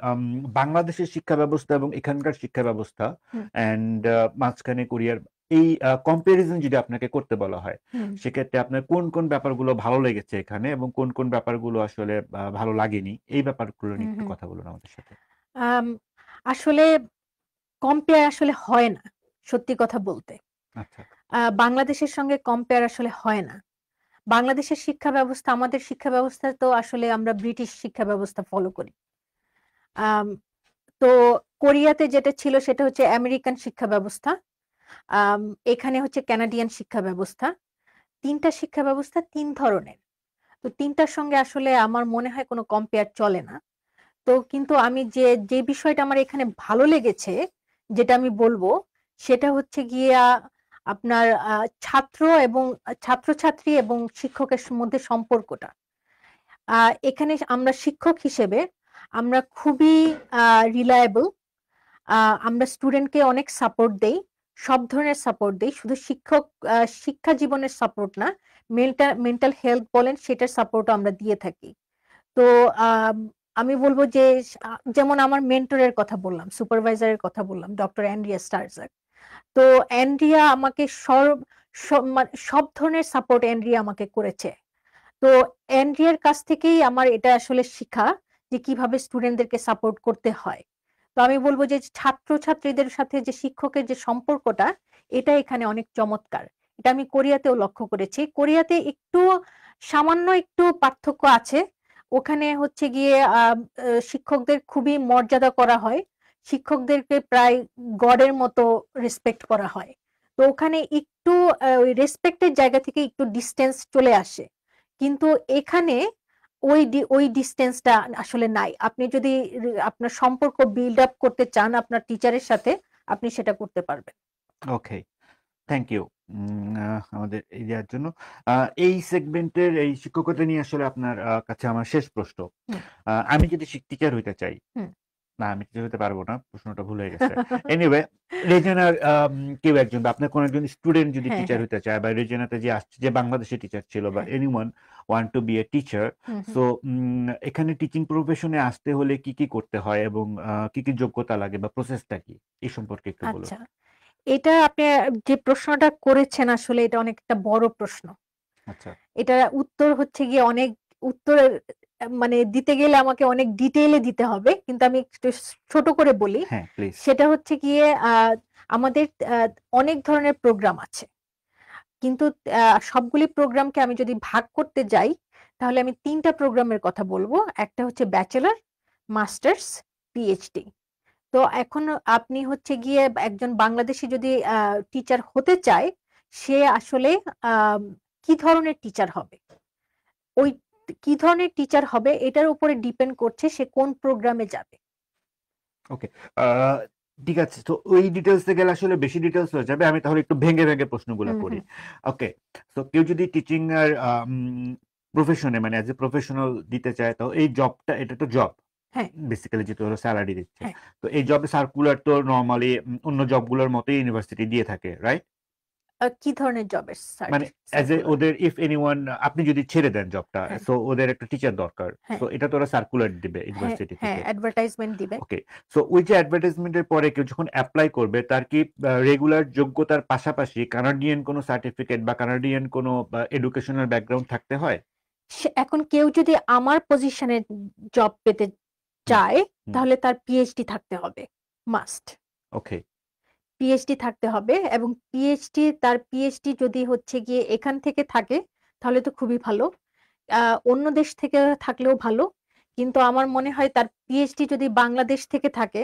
বাংলাদেশের শিক্ষা ব্যবস্থা এবং এখানকার শিক্ষা ব্যবস্থা হুম, অ্যান্ড মাঝখানে কোরিয়ার এই কম্পারিজন যদি আপনাকে করতে বলা হয়, হুম, সেক্ষেত্রে আপনার কোন, কোন ব্যাপারগুলো ভালো লেগেছে এখানে এবং কোন, কোন ব্যাপারগুলো আসলে ভালো লাগেনি? এই ব্যাপারগুলো হুম, নিয়ে একটু হুম। কথা বলুন আমাদের সাথে। আম আসলে কম্পেয়ার আসলে হয় না, সত্যি কথা বলতে। আচ্ছা। বাংলাদেশের সঙ্গে কম্পেয়ার আসলে হয় না। বাংলাদেশের শিক্ষা ব্যবস্থা আমাদের শিক্ষা ব্যবস্থা তো আসলে আমরা ব্রিটিশ শিক্ষা ব্যবস্থা ফলো করি। আম তো কোরিয়াতে যেটা ছিল সেটা হচ্ছে আমেরিকান শিক্ষা ব্যবস্থা। আম এখানে হচ্ছে কানাডিয়ান শিক্ষা ব্যবস্থা। ৩ টা শিক্ষা ব্যবস্থা ৩ ধরনের। তো ৩ টার সঙ্গে আসলে আমার মনে হয় কোনো কম্পেয়ার চলে না। তো কিন্তু আমি যে বিষয়টা আমার এখানে ভালো লেগেছে, যেটা আমি বলব, সেটা হচ্ছে গিয়া আপনার ছাত্র এবং ছাত্রছাত্রী এবং শিক্ষকের মধ্যে সম্পর্কটা। আ এখানে আমরা শিক্ষক হিসেবে আমরা খুবই আ রিলায়েবল। আ আমরা স্টুডেন্টকে অনেক সাপোর্ট দেই। সব ধরনের সাপোর্ট দেই। শুধু শিক্ষা জীবনের সাপোর্ট না, মেন্টাল হেলথ বলেন সেটার সাপোর্টও আমরা দিয়ে থাকি। তো আম আমি বলব যে যেমন আমার মেন্টরের কথা বললাম, সুপারভাইজারের কথা বললাম, ডক্টর অ্যান্ড্রিয়া স্টারজাক। তো অ্যান্ড্রিয়া আমাকে সব ধরনের সাপোর্ট অ্যান্ড্রিয়া আমাকে করেছে। তো অ্যান্ড্রিয়ার কাছ থেকেই আমার এটা আসলে শিখা যে কিভাবে স্টুডেন্টদেরকে সাপোর্ট করতে হয়। তো আমি বলব যে ছাত্রছাত্রীদের সাথে যে শিক্ষকের যে সম্পর্কটা, এটা এখানে অনেক চমৎকার। এটা আমি কোরিয়াতেও লক্ষ্য করেছি। কোরিয়াতে সামান্য একটু পার্থক্য আছে। ওখানে হচ্ছে গিয়ে আ আ শিক্ষকদের খুবই মর্যাদা করা হয়। শিক্ষকদেরকে প্রায় গডের মতো রেসপেক্ট করা হয়। তো ওখানে একটু ওই রেসপেক্ট এর জায়গা থেকে একটু ডিসট্যান্স চলে আসে। কিন্তু এখানে ওই ডিসট্যান্সটা আসলে নাই। আপনি যদি আপনার সম্পর্ক বিল্ড আপ করতে চান আপনার টিচারের সাথে, আপনি সেটা করতে পারবেন। ওকে। Thank you. আমাদের এই দেওয়ার জন্য। আ এই সেগমেন্টের এই শিক্ষকতা নিয়ে আসলে আপনার কাছে আমার শেষ প্রশ্ন। হুম, আমি যদি টিচার হইতে চাই, হুম। না, আমি টিচার হতে পারব না। প্রশ্নটা ভুল হয়ে গেছে। এনিওয়ে, রেজিনার কেউ একজন বা আপনার কোন একজন স্টুডেন্ট যদি হ্যাঁ, টিচার হ্যাঁ। হইতে চায় বা রেজিনাতে যে আসছে, যে বাংলাদেশী টিচার ছিল বা হ্যাঁ। Anyone want to be a teacher. Hmm, hmm. So এখানে টিচিং প্রফেশন এ আসতে হলে কি, কি করতে হয় এবং কি, কি যোগ্যতা লাগে বা প্রসেসটা কি? এই সম্পর্কে একটু বলুন। আচ্ছা। এটা আপনি যে প্রশ্নটা করেছেন আসলে এটা অনেকটা বড় প্রশ্ন। আচ্ছা। এটার উত্তর হচ্ছে গিয়ে অনেক উত্তরের মানে দিতে গেলে আমাকে অনেক ডিটেইলে দিতে হবে। কিন্তু আমি একটু ছোট করে বলি। হ্যাঁ, প্লিজ। সেটা হচ্ছে গিয়ে আমাদের আ অনেক ধরনের প্রোগ্রাম আছে। কিন্তু সবগুলি প্রোগ্রামকে আমি যদি ভাগ করতে যাই, তাহলে আমি ৩ টা প্রোগ্রামের কথা বলব। একটা হচ্ছে ব্যাচেলর, মাস্টার্স, পিএইচডি। তো এখন আপনি হচ্ছে গিয়ে একজন বাংলাদেশী যদি টিচার হতে চায়, সে আসলে আম কি ধরনের টিচার হবে? ওই কি ধরনের টিচার হবে এটার উপরে ডিপেন্ড করছে সে কোন প্রোগ্রামে যাবে। ওকে। আ ঠিক আছে। তো ওই ডিটেইলস এ গেলে আসলে বেশি ডিটেইলস হয়ে যাবে। আমি তাহলে একটু ভেঙে, ভেঙে প্রশ্নগুলা হুম, করি। হুম। ওকে। সো কেউ যদি টিচিং এর প্রফেশন এ মানে এজ এ প্রফেশনাল দিতে চায়, তো এই জবটা এটা তো জব। হ্যাঁ, বেসিক্যালি যেটা হলো স্যালারি দিচ্ছে। হ্যাঁ। তো এই জবে সার্কুলার তো নরমালি অন্য জবগুলোর মতোই ইউনিভার্সিটি দিয়ে থাকে, রাইট? কি ধরনের জবের মানে এজ এ সার্কুলার? ওদের ইফ এনিওয়ান আপনি যদি ছেড়ে দেন জবটা, হ্যাঁ, সো ওদের একটা টিচার দরকার। হ্যাঁ, সো এটা তো ওরা সার্কুলার দিবে হ্যাঁ, ইউনিভার্সিটি হ্যাঁ, থেকে। অ্যাডভার্টাইজমেন্ট দিবে। ওকে। সো ওই যে অ্যাডভার্টাইজমেন্টের পরে কেউ যখন এপ্লাই করবে তার কি রেগুলার যোগ্যতার পাশাপাশি কানাডিয়ান কোনো সার্টিফিকেট বা কানাডিয়ান কোনো এডুকেশনাল ব্যাকগ্রাউন্ড থাকতে হয়? এখন কেউ যদি আমার পজিশনে জব পেতে হুম, চায়, হুম। তাহলে তার পিএইচডি থাকতে হবে। মাস্ট। ওকে। পিএইচডি থাকতে হবে এবং তার পিএইচডি যদি হচ্ছে গিয়ে এখান থেকে থাকে, তাহলে তো খুবই ভালো। আ অন্য দেশ থেকে থাকলেও ভালো। কিন্তু আমার মনে হয় তার পিএইচডি যদি বাংলাদেশ থেকে থাকে,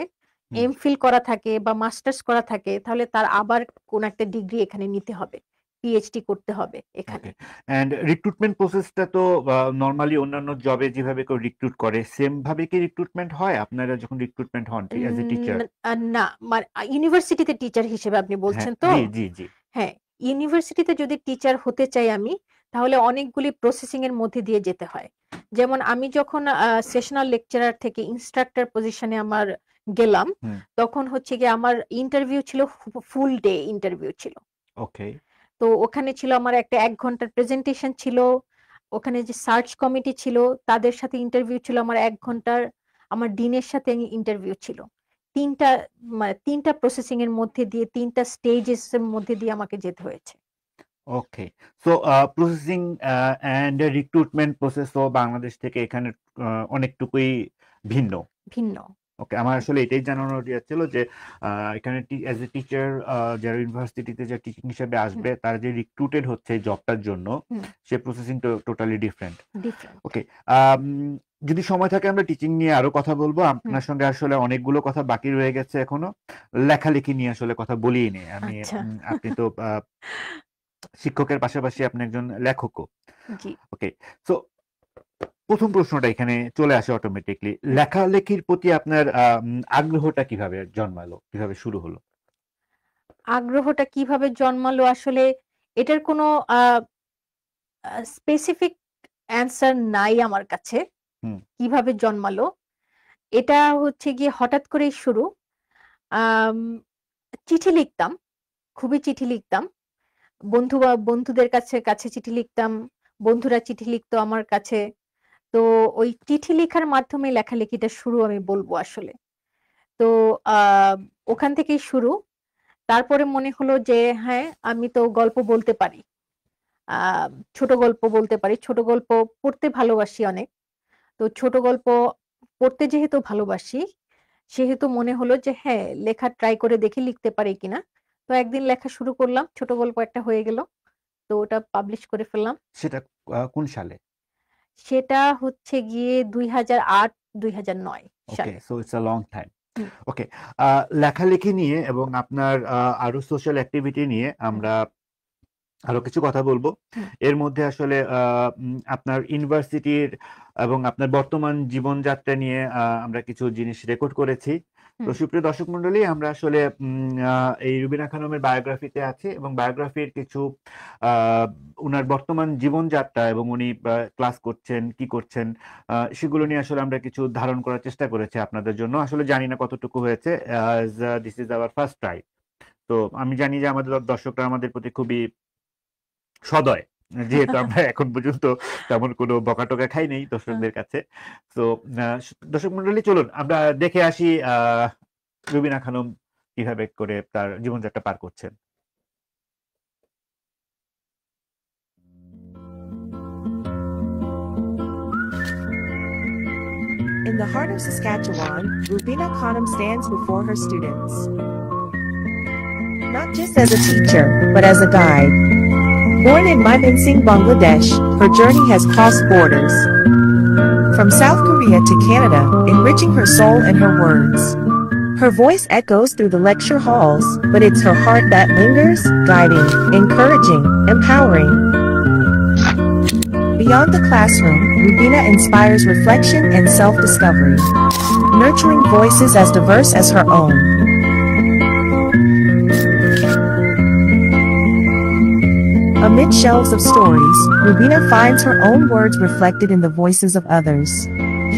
হুম। এমফিল করা থাকে বা মাস্টার্স করা থাকে, তাহলে তার আবার কোন একটা ডিগ্রি এখানে নিতে হবে। পিএইচডি করতে হবে এখানে। ওকে। অ্যান্ড রিক্রুটমেন্ট প্রসেসটা তো নরমালি অন্যান্য জবে যেভাবে কেউ রিক্রুট করে সেম ভাবে কি রিক্রুটমেন্ট হয়? আপনারা যখন রিক্রুটমেন্ট হন অ্যাজ এ টিচার? না, ইউনিভার্সিটিতে টিচার হিসেবে আপনি হ্যাঁ, বলছেন তো? জি, জি, জি। হ্যাঁ, ইউনিভার্সিটিতে যদি টিচার হতে চাই আমি, তাহলে অনেকগুলি প্রসেসিং এর মধ্যে দিয়ে যেতে হয়। যেমন আমি যখন সেশনাল লেকচারার থেকে ইন্সট্রাক্টর পজিশনে আমার গেলাম, হুম। তখন হচ্ছে গিয়ে আমার ইন্টারভিউ ছিল ফুল ডে ইন্টারভিউ ছিল। ওকে। তো ওখানে ছিল আমার একটা ১ ঘন্টার প্রেজেন্টেশন ছিল। ওখানে যে সার্চ কমিটি ছিল, তাদের সাথে ইন্টারভিউ ছিল আমার ১ ঘন্টার। আমার ডিনের সাথে ইন্টারভিউ ছিল। ৩ টা ৩ টা প্রসেসিং এর মধ্যে দিয়ে ৩ টা স্টেজেস এর মধ্যে দিয়ে আমাকে যেতে হয়েছে। Okay. So processing and recruitment প্রসেসও বাংলাদেশ থেকে এখানে অনেকটুকুই ভিন্ন। ভিন্ন। ওকে, আমার আসলে এটাই জানানোর ইয়ে ছিল যে এখানে অ্যাজ এ টিচার যারা ইউনিভার্সিটিতে যে টিচিং হিসেবে হুম, আসবে তারা যে রিক্রুটেড হচ্ছে এই জবটার জন্য হুম, সে প্রসেসিং টোটালি ডিফারেন্ট। ডিফারেন্ট। ওকে। যদি সময় থাকে আমরা টিচিং নিয়ে আরো কথা বলবো। হুম, আপনার সঙ্গে আসলে অনেকগুলো কথা বাকি রয়ে গেছে এখনো। লেখালেখি নিয়ে আসলে কথা বলিই নি। আচ্ছা। আপনি তো শিক্ষকের পাশাপাশি আপনি একজন লেখকও। জি। ওকে। সো ১ম প্রশ্নটা এখানে চলে আসে অটোমেটিকলি। হুম। লেখালেখির প্রতি আপনার আগ্রহটা কিভাবে জন্মালো? কিভাবে শুরু হলো? আগ্রহটা কিভাবে জন্মালো আসলে এটার কোনো আ আ স্পেসিফিক অ্যান্সার নাই আমার কাছে। হুম, কিভাবে জন্মালো? এটা হচ্ছে গিয়ে হঠাৎ করেই শুরু। আম চিঠি লিখতাম, খুবই চিঠি লিখতাম। বন্ধুদের কাছে চিঠি লিখতাম। বন্ধুরা চিঠি লিখতো আমার কাছে। তো ওই চিঠি লিখার মাধ্যমে লেখালেখিটা শুরু আমি বলব আসলে। তো আ ওখান থেকেই শুরু। তারপরে মনে হলো যে হ্যাঁ, আমি তো গল্প বলতে পারি। আ ছোট গল্প বলতে পারি। ছোট গল্প পড়তে ভালোবাসি অনেক। তো ছোট গল্প পড়তে যেহেতু ভালোবাসি, সেহেতু মনে হলো যে হ্যাঁ, লেখা ট্রাই করে দেখি লিখতে পারি কিনা। তো একদিন লেখা শুরু করলাম। ছোট গল্প একটা হয়ে গেল। তো ওটা পাবলিশ করে ফেললাম। সেটা কোন সালে? সেটা হচ্ছে গিয়ে ২০০৮-২০০৯ ওকে, সালে। So it's a long time. Hmm, okay. লেখালেখি নিয়ে এবং আপনার আরো সোশ্যাল অ্যাক্টিভিটি নিয়ে হুম, আমরা আরো কিছু কথা বলবো। হুম, এর মধ্যে আসলে আপনার ইউনিভার্সিটির এবং আপনার বর্তমান জীবনযাত্রা নিয়ে আমরা কিছু জিনিস রেকর্ড করেছি। তো হুম, সুপ্রিয় দর্শক মণ্ডলী, আমরা আসলে এই রুবিনা খানমের বায়োগ্রাফিতে আছি এবং বায়োগ্রাফির কিছু আ উনার বর্তমান জীবনযাত্রা এবং উনি ক্লাস করছেন, কি করছেন সেগুলো নিয়ে আসলে আমরা কিছু ধারণ করার চেষ্টা করেছি আপনাদের জন্য। আসলে জানি না কতটুকু হয়েছে। As this is our first try. তো আমি জানি যে আমাদের দর্শকরা আমাদের প্রতি খুবই সদয়। যেহেতু আমরা এখন পর্যন্ত তেমন কোনো বকা-টকা খাই নাই হুম, দর্শকদের কাছে। তো দর্শক মন্ডলী চলুন আমরা দেখে আসি রুবিনা খানম কিভাবে করে তার জীবনযাত্রা পার করছেন। In the heart of Saskatchewan, Rubina Khanum stands before her students. Not just as a teacher, but as a guide. Born in Mymensingh, Bangladesh, her journey has crossed borders. From South Korea to Canada, enriching her soul and her words. Her voice echoes through the lecture halls, but it's her heart that lingers, guiding, encouraging, empowering. Beyond the classroom, Rubina inspires reflection and self-discovery, nurturing voices as diverse as her own. Amid shelves of stories, Rubina finds her own words reflected in the voices of others.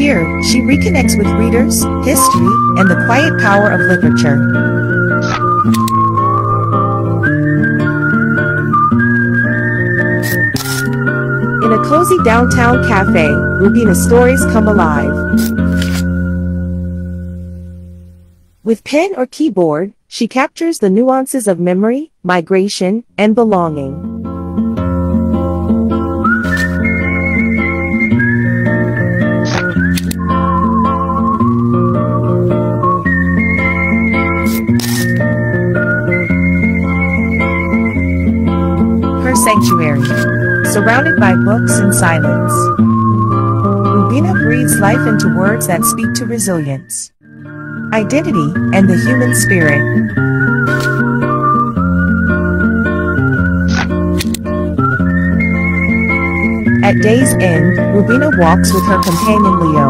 Here, she reconnects with readers, history, and the quiet power of literature. In a cozy downtown cafe, Rubina's stories come alive. With pen or keyboard, she captures the nuances of memory, migration, and belonging. Her sanctuary. Surrounded by books and silence, Rubina breathes life into words that speak to resilience, identity, and the human spirit. At day's end, Rubina walks with her companion Leo,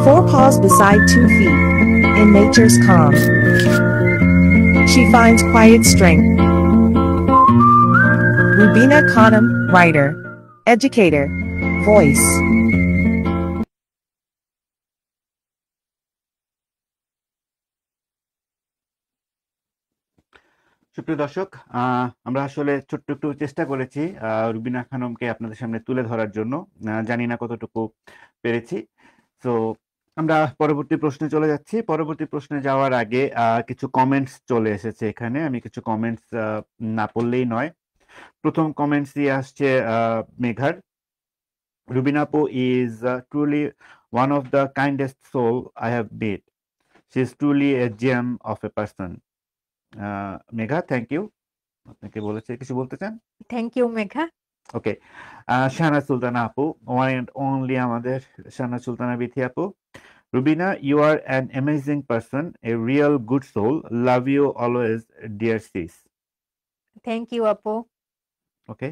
4 paws beside 2 feet, in nature's calm. She finds quiet strength. Rubina Khanum, writer, educator, voice. সুপ্রিয় দর্শক, আমরা আসলে ছোট্ট একটু চেষ্টা করেছি রুবিনা খানমকে আপনাদের সামনে তুলে ধরার জন্য। জানি না কতটুকু পেরেছি। তো আমরা পরবর্তী প্রশ্নে চলে যাচ্ছি। পরবর্তী প্রশ্নে যাওয়ার আগে কিছু কমেন্টস চলে এসেছে এখানে। আমি কিছু কমেন্টস না পড়লেই নয়। প্রথম কমেন্টস দিয়ে আসছে মেঘার। রুবিনা আপু is truly one of the kindest soul I have met. She is truly a gem of a person. Megha, thank you. আপনাকে বলেছে, কিছু বলতে চান? Thank you Megha. Okay. Shahnaz Sultana আপু, ওয়ান এন্ড অনলি আমাদের শাহনাজ সুলতানা বিথি আপু। Rubina, you are an amazing person, a real good soul. Love you always, dear sis. Thank you আপু। Okay.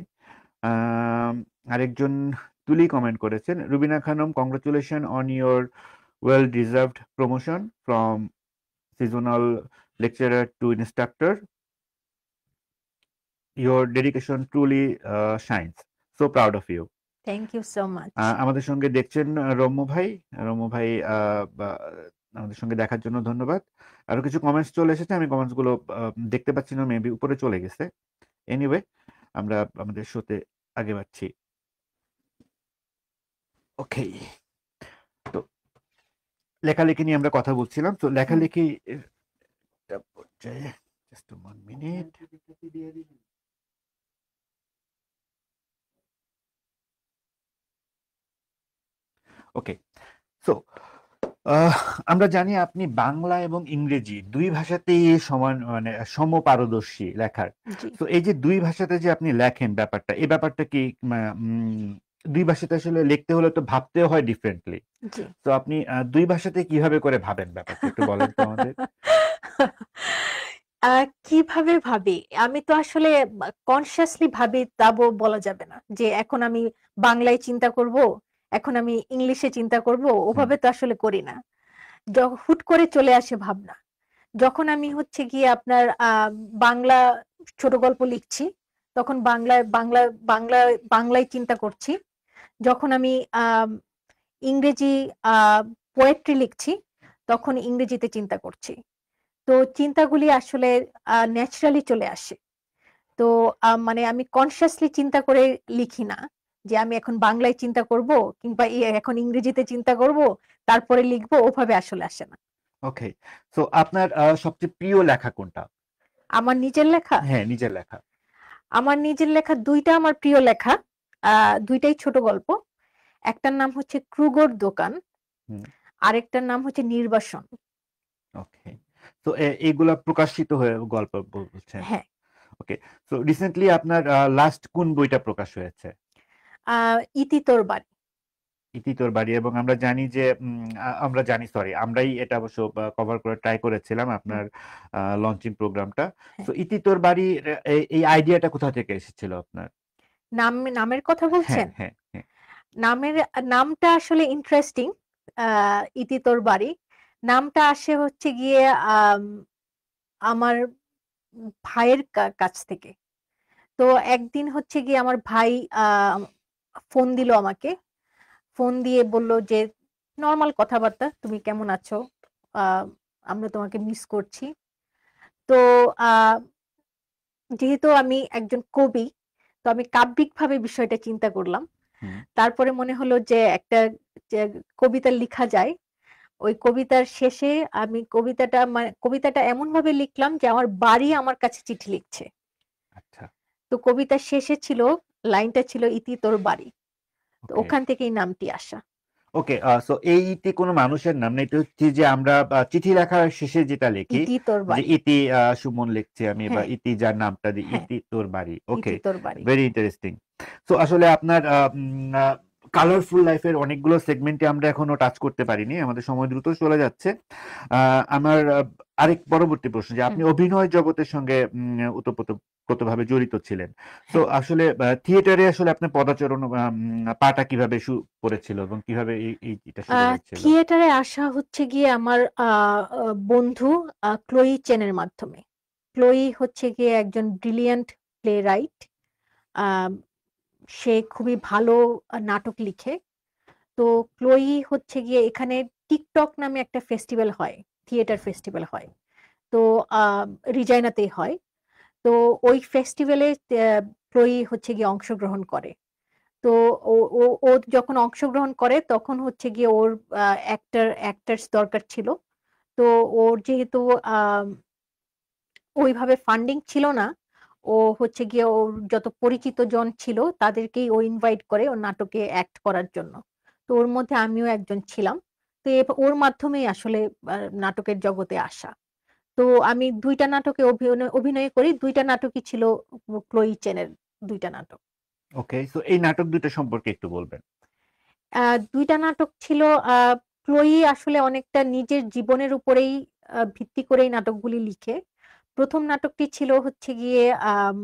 আরেকজন তুলি কমেন্ট করেছেন, Rubina Khanam, congratulation on your well deserved promotion from seasonal lecturer to instructor. Your dedication truly shines. So proud of you. Thank you so much. আমাদের সঙ্গে দেখছেন রম্য ভাই। রম্য ভাই, আমাদের সঙ্গে দেখার জন্য ধন্যবাদ। আরো কিছু কমেন্টস চলে এসেছে, আমি কমেন্টস গুলো দেখতে পাচ্ছি না, মেবি উপরে চলে গেছে। এনিওয়ে, আমরা আমাদের শোতে আগে বাড়ছি। ওকে, তো লেখালেখি নিয়ে আমরা কথা বলছিলাম। তো লেখালেখি just 1 minute. ওকে, সো আমরা জানি আপনি বাংলা এবং ইংরেজি 2 ভাষাতেই সমান, মানে সমপারদর্শী লেখার। তো এই যে 2 ভাষাতে যে আপনি লেখেন, ব্যাপারটা, এই ব্যাপারটা কি 2 ভাষাতে আসলে লিখতে হলে তো ভাবতেও হয় ডিফারেন্টলি। তো আপনি 2 ভাষাতে কিভাবে করে ভাবেন, ব্যাপারটা একটু বলেন তো আমাদের। কিভাবে ভাবি? আমি তো আসলে কনসিয়াসলি ভাবি তা বলা যাবে না। যে এখন আমি বাংলায় চিন্তা করব, এখন আমি ইংলিশে চিন্তা করব, ওভাবে তো আসলে করি না। হুট করে চলে আসে ভাবনা। যখন আমি হচ্ছে গিয়ে আপনার বাংলা ছোট গল্প লিখছি, তখন বাংলায় চিন্তা করছি। যখন আমি ইংরেজি পোয়েট্রি লিখছি, তখন ইংরেজিতে চিন্তা করছি। তো চিন্তাগুলি আসলে ন্যাচারালি চলে আসে। তো মানে আমি কনসিয়াসলি চিন্তা করে লিখি না যে আমি এখন বাংলায় চিন্তা করব কিংবা এখন ইংরেজিতে চিন্তা করব তারপরে লিখবো, ওভাবে আসলে আসে না। ওকে, সো আপনার সবচেয়ে প্রিয় লেখা কোনটা? আমার নিজের লেখা, হ্যাঁ, নিজের লেখা। আমার নিজের লেখা দুইটা আমার প্রিয় লেখা, দুইটাই ছোট গল্প। একটার নাম হচ্ছে ক্রুগোর দোকান, হুম, আরেকটার নাম হচ্ছে নির্বাসন। ওকে। তো এগুলা প্রকাশিত হয়ে গল্প বলছেন। হ্যাঁ। ওকে, সো রিসেন্টলি আপনার লাস্ট কোন বইটা প্রকাশ হয়েছে? ইতি তোর বাড়ি। ইতি তোর বাড়ি, এবং আমরা জানি যে আমরা জানি, সরি, আমরাই এটা অবশ্য কভার করে ট্রাই করেছিলাম আপনার লঞ্চিং প্রোগ্রামটা। হ্যাঁ। সো ইতি তোর বাড়ি, এই আইডিয়াটা কোথা থেকে এসেছিল আপনার? নামের কথা হ্যাঁ, বলছেন? হ্যাঁ, হ্যাঁ। নামটা আসলে ইন্টারেস্টিং। ইতি তোর বাড়ি নামটা আসে হচ্ছে গিয়ে আমার ভাইয়ের কাছ থেকে। তো একদিন হচ্ছে গিয়ে আমার ভাই ফোন দিল আমাকে, ফোন দিয়ে বলল যে নর্মাল কথাবার্তা, তুমি কেমন আছো, আহ, আমরা তোমাকে মিস করছি। তো আহ, যেহেতু আমি একজন কবি, তো আমি কাব্যিকভাবে বিষয়টা চিন্তা করলাম। হুম, তারপরে মনে হলো যে একটা যে কবিতা লিখা যায়। ওই কবিতার শেষে আমি কবিতাটা এমন ভাবে লিখলাম যে আমার বাড়ি আমার কাছে চিঠি লিখছে। আচ্ছা, তো কবিতার শেষে ছিল, লাইনটা ছিল ইতি তোর বাড়ি। তো ওকে, ওখান থেকেই নামটি আসা। ওকে। সো এই ইতি কোনো মানুষের নাম না, এটা হচ্ছে যে আমরা চিঠি লেখার শেষে যেটা লিখি, ইতি তোর যে বাড়ি। ইতি সুমন লিখছি আমি, বা হ্যাঁ, ইতি যার নামটা দিই, হ্যাঁ, ইতি তোর বাড়ি। ওকে, ইতি তোর বাড়ি। Very interesting. সো আসলে আপনার কালারফুল লাইফের অনেকগুলো সেগমেন্টে আমরা এখনো টাচ করতে পারিনি, আমাদের সময় দ্রুত চলে যাচ্ছে। আমার আরেক পরবর্তী প্রশ্ন, যে হুম, আপনি অভিনয় জগতের সঙ্গে ওতপ্রোতভাবে জড়িত ছিলেন। তো হ্যাঁ। আসলে থিয়েটারে আসলে আপনার পদাচরণ পাটা কিভাবে করেছিল, এবং কিভাবে এটা শুরু হয়েছিল? থিয়েটারে আসা হচ্ছে গিয়ে আমার বন্ধু ক্লোই চেনের মাধ্যমে। ক্লোই হচ্ছে গিয়ে একজন ব্রিলিয়ান্ট প্লে রাইট। সে খুবই ভালো নাটক লিখে। তো ক্লোই হচ্ছে গিয়ে এখানে টিকটক নামে একটা ফেস্টিভ্যাল হয়, থিয়েটার ফেস্টিভ্যাল হয়। তো আহ, রিজাইনাতেই হয়। তো ওই ফেস্টিভ্যালে ক্লোই হচ্ছে গিয়ে অংশগ্রহণ করে। তো ও ও ও যখন অংশগ্রহণ করে তখন হচ্ছে গিয়ে ওর অ্যাক্টার্স দরকার ছিল। তো ওর যেহেতু আহ, ওইভাবে ফান্ডিং ছিল না, ও হচ্ছে গিয়ে ওর যত পরিচিত জন ছিল তাদেরকেই ও ইনভাইট করে ওর নাটকে অ্যাক্ট করার জন্য। তো ওর মধ্যে আমিও একজন ছিলাম। তো ওর মাধ্যমেই আসলে নাটকের জগতে আসা। তো আমি দুইটা নাটকে অভিনয় অভিনয় করি, দুইটা নাটকই ছিল ক্লোই চেনের দুইটা নাটক। ওকে, সো এই নাটক দুটো সম্পর্কে একটু বলবেন। দুইটা নাটক ছিল, ক্লোই আসলে অনেকটা নিজের জীবনের উপরেই ভিত্তি করেই নাটকগুলি লিখে। প্রথম নাটকটি ছিল হচ্ছে গিয়ে আম,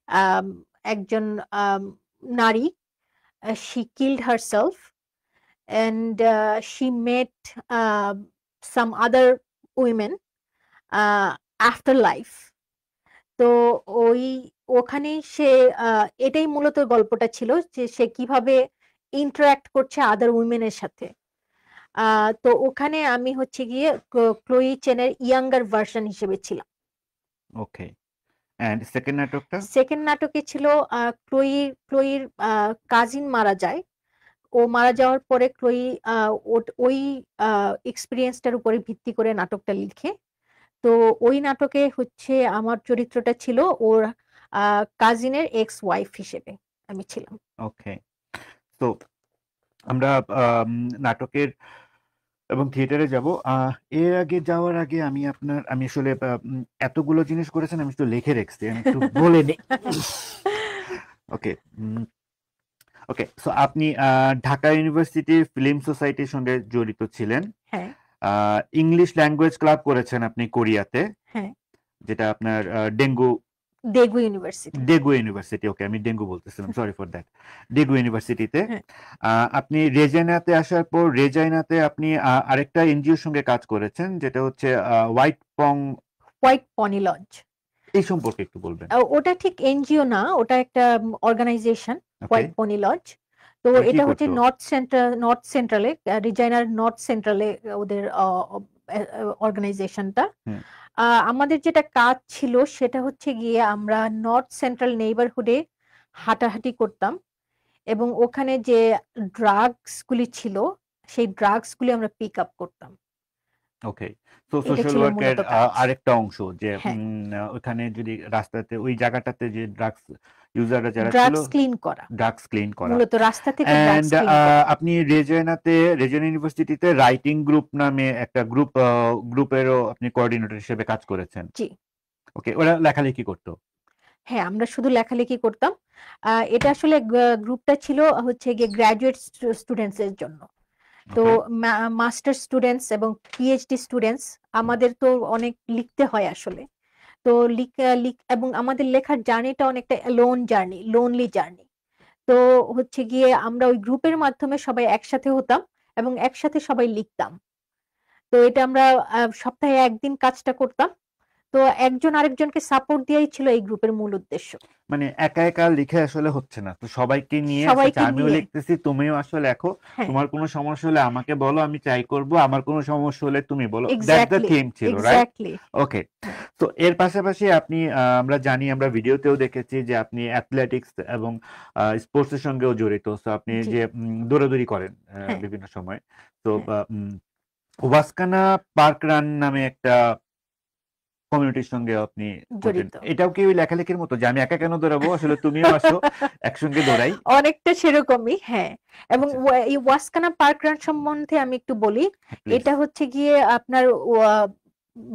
আম, একজন আম, নারী, she killed herself and she met some other women after life. তো ওই ওখানেই সে এটাই মূলত গল্পটা ছিল যে সে কিভাবে ইন্টারাক্ট করছে আদার উইমেনের সাথে। তো ওখানে আমি হচ্ছে গিয়ে ক্লোই চেনের ইয়াঙ্গার ভার্সন হিসেবে ছিলাম। ওকে, এন্ড সেকেন্ড নাটকটা? সেকেন্ড নাটকে ছিল ক্লোইর কাজিন মারা যায়। ও মারা যাওয়ার পরে ক্লোই ওই এক্সপিরিয়েন্সটার উপরে ভিত্তি করে নাটকটা লিখে। তো ওই নাটকে হচ্ছে আমার চরিত্রটা ছিল ওর কাজিনের এক্স ওয়াইফ হিসেবে আমি ছিলাম। ওকে, তো আমরা নাটকের এবং থিয়েটারে যাব। এর আগে যাওয়ার আগে আমি আসলে এতগুলো জিনিস করেছেন, আমি একটু লিখে রেখেছি, আমি একটু বলে নিই। ওকে, ওকে, সো আপনি ঢাকা ইউনিভার্সিটির ফিল্ম সোসাইটির সঙ্গে জড়িত ছিলেন। হ্যাঁ, ইংলিশ ল্যাঙ্গুয়েজ ক্লাব করেছেন আপনি কোরিয়াতে, হ্যাঁ। যেটা আপনার দেগু ইউনিভার্সিটি। Daegu university. ওকে, আমি ডেঙ্গু বলতেছিলাম, সরি ফর দ্যাট। ডেগু ইউনিভার্সিটিতে হ্যাঁ, আপনি রেজাইনাতে আসার পর রেজাইনাতে আপনি আরেকটা এনজিওর সঙ্গে কাজ করেছেন, যেটা হচ্ছে হোয়াইট পনি লজ। এই সম্পর্কে একটু বলবেন। ওটা ঠিক এনজিও না, ওটা একটা অর্গানাইজেশন, ওকে, হোয়াইট পনি লজ। তো ওরা কি এটা হচ্ছে করতো? নর্থ সেন্ট্রালে, রিজাইনার নর্থ সেন্ট্রালে ওদের অর্গানাইজেশনটা। হুম, আমাদের যেটা কাজ ছিল সেটা হচ্ছে গিয়ে আমরা নর্থ সেন্ট্রাল নেইবারহুডে হাঁটাহাঁটি করতাম, এবং ওখানে যে ড্রাগস গুলি ছিল সেই ড্রাগস গুলি আমরা পিক আপ করতাম। ওকে, তো এটা সোশ্যাল ছিল ওয়ার্কের মূলত কাজ। আরেকটা অংশ যে হ্যাঁ, ওখানে যদি রাস্তাতে ওই জায়গাটাতে যে ড্রাগস ইউজাররা যারা ছিল, ড্রাগস ক্লিন করা, ড্রাগস ক্লিন করা। মূলত রাস্তা থেকে ড্রাগস অ্যান্ড ক্লিন করা। আপনি রেজেনা ইউনিভার্সিটিতে রাইটিং গ্রুপ নামে একটা গ্রুপেরও আপনি কোঅর্ডিনেটর হিসেবে কাজ করেছেন। জি, ওকে, ওরা লেখালেখি করতো? হ্যাঁ, আমরা শুধু লেখালেখি করতাম। এটা আসলে গ্রুপটা ছিল হচ্ছে গিয়ে গ্র্যাজুয়েট স্টুডেন্টস এর জন্য। তো ওকে, মাস্টার স্টুডেন্টস এবং পিএইচডি স্টুডেন্টস, আমাদের তো অনেক লিখতে হয় আসলে। তো এবং আমাদের লেখার জার্নিটা অনেকটা লোনলি জার্নি। তো হচ্ছে গিয়ে আমরা ওই গ্রুপের মাধ্যমে সবাই একসাথে হতাম এবং একসাথে সবাই লিখতাম। তো এটা আমরা সপ্তাহে একদিন কাজটা করতাম। তো একজন আরেকজনকে সাপোর্ট দেওয়াই ছিল এই গ্রুপের মূল উদ্দেশ্য। মানে একা একা লিখে আসলে হচ্ছে না, তো সবাইকে নিয়ে সবাইকে আমিও নিয়ে, লিখতেছি, তুমিও আসলে লেখো, হ্যাঁ, তোমার কোনো সমস্যা হলে আমাকে বলো, আমি ট্রাই করব, আমার কোনো সমস্যা হলে তুমি বলো, দ্যাটস দ্য এক্স্যাক্টলি, থিম ছিল, রাইট? এক্স্যাক্টলি। ওকে, তো এর পাশাপাশি আপনি আমরা জানি, আমরা ভিডিওতেও দেখেছি যে আপনি অ্যাথলেটিক্স এবং স্পোর্টসের সঙ্গেও জড়িত। তো আপনি জি, যে দৌড়াদৌড়ি করেন হ্যাঁ, বিভিন্ন সময়, তো হ্যাঁ, ওয়াসকানা পার্ক রান নামে একটা কমিউনিটির সঙ্গে আপনি হতেন। জড়িত। এটাও কি ওই লেখালেখির মতো যে আমি একা কেন দৌড়াবো, আসলে তুমিও আসো, একসঙ্গে দৌড়াই? অনেকটা সেরকমই, হ্যাঁ। এবং আচ্ছা, এই ওয়াসকানা পার্ক রান সম্বন্ধে আমি একটু বলি। প্লিজ। এটা হচ্ছে গিয়ে আপনার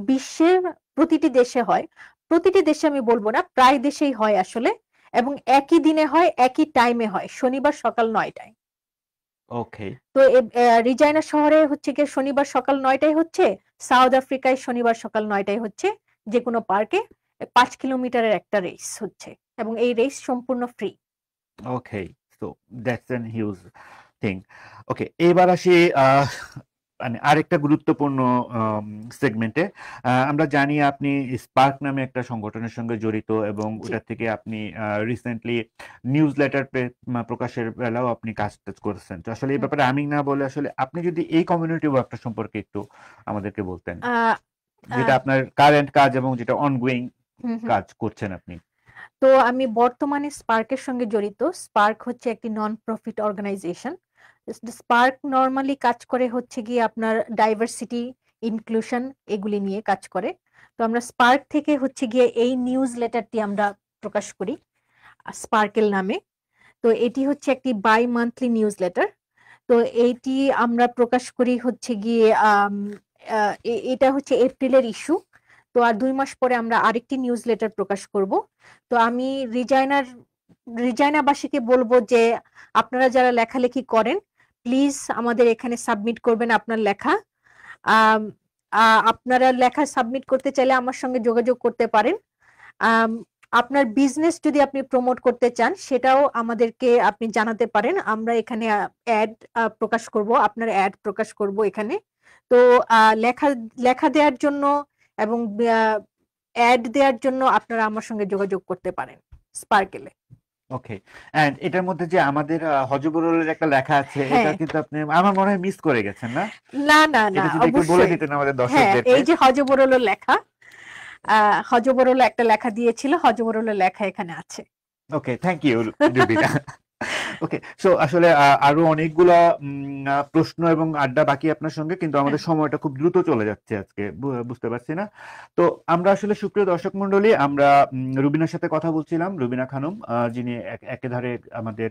বিশ্বের প্রতিটি দেশে হয়। প্রতিটি দেশে আমি বলবো না, প্রায় দেশেই হয় আসলে। এবং একই দিনে হয়, একই টাইমে হয়, শনিবার সকাল 9টায়। ওকে, তো রিজাইনা শহরে হচ্ছে গিয়ে শনিবার সকাল 9টায় হচ্ছে, সাউথ আফ্রিকায় শনিবার সকাল 9টায় হচ্ছে। যে কোনো পার্কে 5 কিলোমিটারের একটা রেস হচ্ছে এবং এই রেস সম্পূর্ণ free. Okay, so that's an huge thing. Okay, এবার আসি মানে আরেকটা গুরুত্বপূর্ণ সেগমেন্টে। আমরা জানি আপনি স্পার্ক নামে একটা সংগঠনের সঙ্গে জড়িত এবং জি, ওটা থেকে আপনি রিসেন্টলি নিউজ লেটার প্রকাশের বেলাও আপনি কাজ টাজ করেছেন। তো আসলে এই হুম। ব্যাপারে আমি না বলে আসলে আপনি যদি এই কমিউনিটি ওয়ার্কটা সম্পর্কে একটু আমাদেরকে বলতেন, আহ, যেটা আহ, আপনার কারেন্ট কাজ এবং যেটা অনগোয়িং হুম, হুম। কাজ করছেন আপনি। তো আমি বর্তমানে স্পার্কের সঙ্গে জড়িত। স্পার্ক হচ্ছে একটি non profit organisation. Spark normally কাজ করে হচ্ছে গিয়ে আপনার ডাইভার্সিটি, ইনক্লুশন এগুলি নিয়ে কাজ করে। তো আমরা স্পার্ক থেকে হচ্ছে গিয়ে এই নিউজ লেটারটি আমরা প্রকাশ করি স্পার্কেল নামে। তো এটি হচ্ছে একটি বাই মান্থলি নিউজ লেটার। তো এইটি আমরা প্রকাশ করি হচ্ছে গিয়ে এটা হচ্ছে এপ্রিলের ইস্যু। তো আর 2 মাস পরে আমরা আরেকটি নিউজ লেটার প্রকাশ করব। তো আমি রিজাইনাবাসীকে বলবো যে আপনারা যারা লেখালেখি করেন, প্লিজ আমাদের এখানে সাবমিট করবেন আপনার লেখা। আম, আপনারা লেখা সাবমিট করতে চাইলে আমার সঙ্গে যোগাযোগ করতে পারেন। আম, আপনার বিজনেস যদি আপনি প্রমোট করতে চান, সেটাও আমাদেরকে আপনি জানাতে পারেন। আমরা এখানে অ্যাড প্রকাশ করব, আপনার অ্যাড প্রকাশ করব এখানে। তো লেখা লেখা দেওয়ার জন্য এবং অ্যাড দেওয়ার জন্য আপনারা আমার সঙ্গে যোগাযোগ করতে পারেন স্পার্কেলে। ওকে, এন্ড এটার মধ্যে যে আমাদের হজবরলের একটা লেখা আছে, এটা হ্যাঁ, কিন্তু আপনি আমার মনে হয় মিস করে গেছেন, না? না, না, না, এটা যদি একটু বলে অবশ্যই। দিতেন আমাদের হ্যাঁ, দর্শকদেরকে। এই যে হজবরল লেখা, হজবরল একটা লেখা দিয়েছিল, হজবরলের লেখা এখানে আছে। Okay, thank you Rubina. Okay, so আসলে আরো অনেকগুলা প্রশ্ন এবং আড্ডা বাকি আপনার সঙ্গে, কিন্তু আমাদের হ্যাঁ, সময়টা খুব দ্রুত চলে যাচ্ছে আজকে, বুঝতে পারছি না। তো আমরা আসলে সুপ্রিয় দর্শক মন্ডলী, আমরা রুবিনার সাথে কথা বলছিলাম, রুবিনা খানম, যিনি একেধারে আমাদের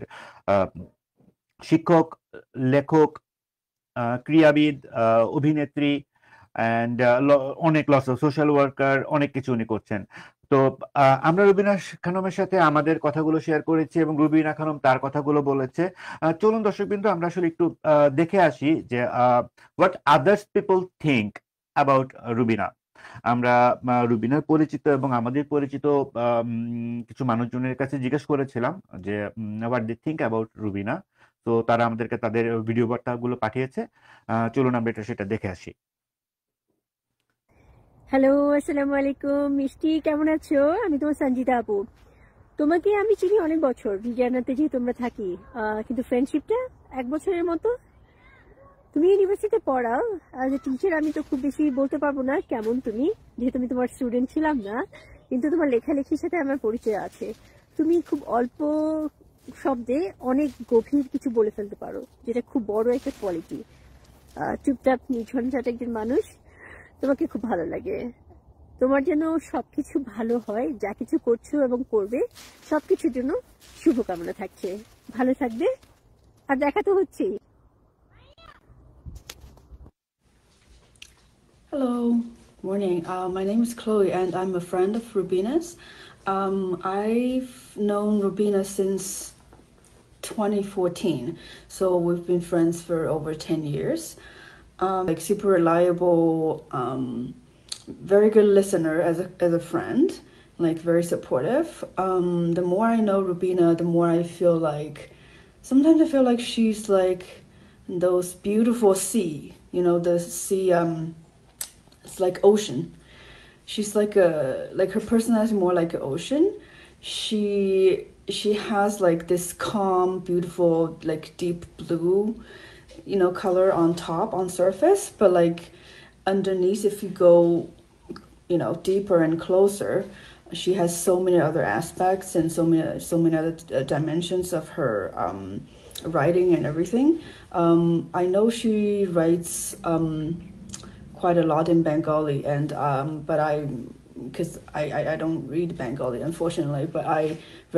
আহ, শিক্ষক, লেখক, ক্রীড়াবিদ, অভিনেত্রী, অ্যান্ড অনেক সোশ্যাল ওয়ার্কার, অনেক কিছু উনি করছেন। তো আমরা রুবিনা খানমের সাথে আমাদের কথাগুলো শেয়ার করেছি এবং রুবিনা খানম তার কথাগুলো বলেছে। চলুন দর্শকবৃন্দ, আমরা আসলে একটু দেখে আসি যে what others people think about Rubina. আমরা রুবিনার পরিচিত এবং আমাদের পরিচিত কিছু মানুষজনের কাছে জিজ্ঞেস করেছিলাম যে what they think about Rubina. তো তারা আমাদেরকে তাদের ভিডিও বার্তাগুলো পাঠিয়েছে। চলুন আমরা সেটা দেখে আসি। হ্যালো, আসসালামু আলাইকুম। মিষ্টি, কেমন আছো? আমি তোমার সঞ্জিতা আপু। তোমাকে আমি চিনি অনেক বছর, ভিজানাতে যেহেতু আমরা থাকি, কিন্তু ফ্রেন্ডশিপটা 1 বছরের মতো। তুমি ইউনিভার্সিটিতে পড়াও, অ্যাজ এ টিচার আমি তো খুব বেশি বলতে পারবো না কেমন তুমি, যেহেতু আমি তোমার স্টুডেন্ট ছিলাম না, কিন্তু তোমার লেখালেখির সাথে আমার পরিচয় আছে। তুমি খুব অল্প শব্দে অনেক গভীর কিছু বলে ফেলতে পারো, যেটা খুব বড় একটা কোয়ালিটি। চুপচাপ নিঝঞ্ঝাট একজন মানুষ। তোমাকে খুব ভালো লাগে। তোমার যেন সবকিছু ভালো হয়, যা কিছু করছো এবং করবে সবকিছুর জন্য শুভকামনা থাকছে। ভালো থাকবে, আর দেখা তো হচ্ছেই। Hello, morning. My name is Chloe and I'm a friend of Rubina's. I've known Rubina since 2014, so we've been friends for over 10 years. Like super reliable, very good listener as a friend, like very supportive. The more I know Rubina, the more I feel like sometimes I feel like she's like those beautiful sea, you know, the sea. It's like ocean. She's like her personality more like an ocean. She has like this calm, beautiful, like deep blue, you know, color on top on surface, but like underneath, if you go, you know, deeper and closer, she has so many other aspects and so many other dimensions of her writing and everything. I know she writes quite a lot in Bengali, and but because I don't read Bengali, unfortunately, but I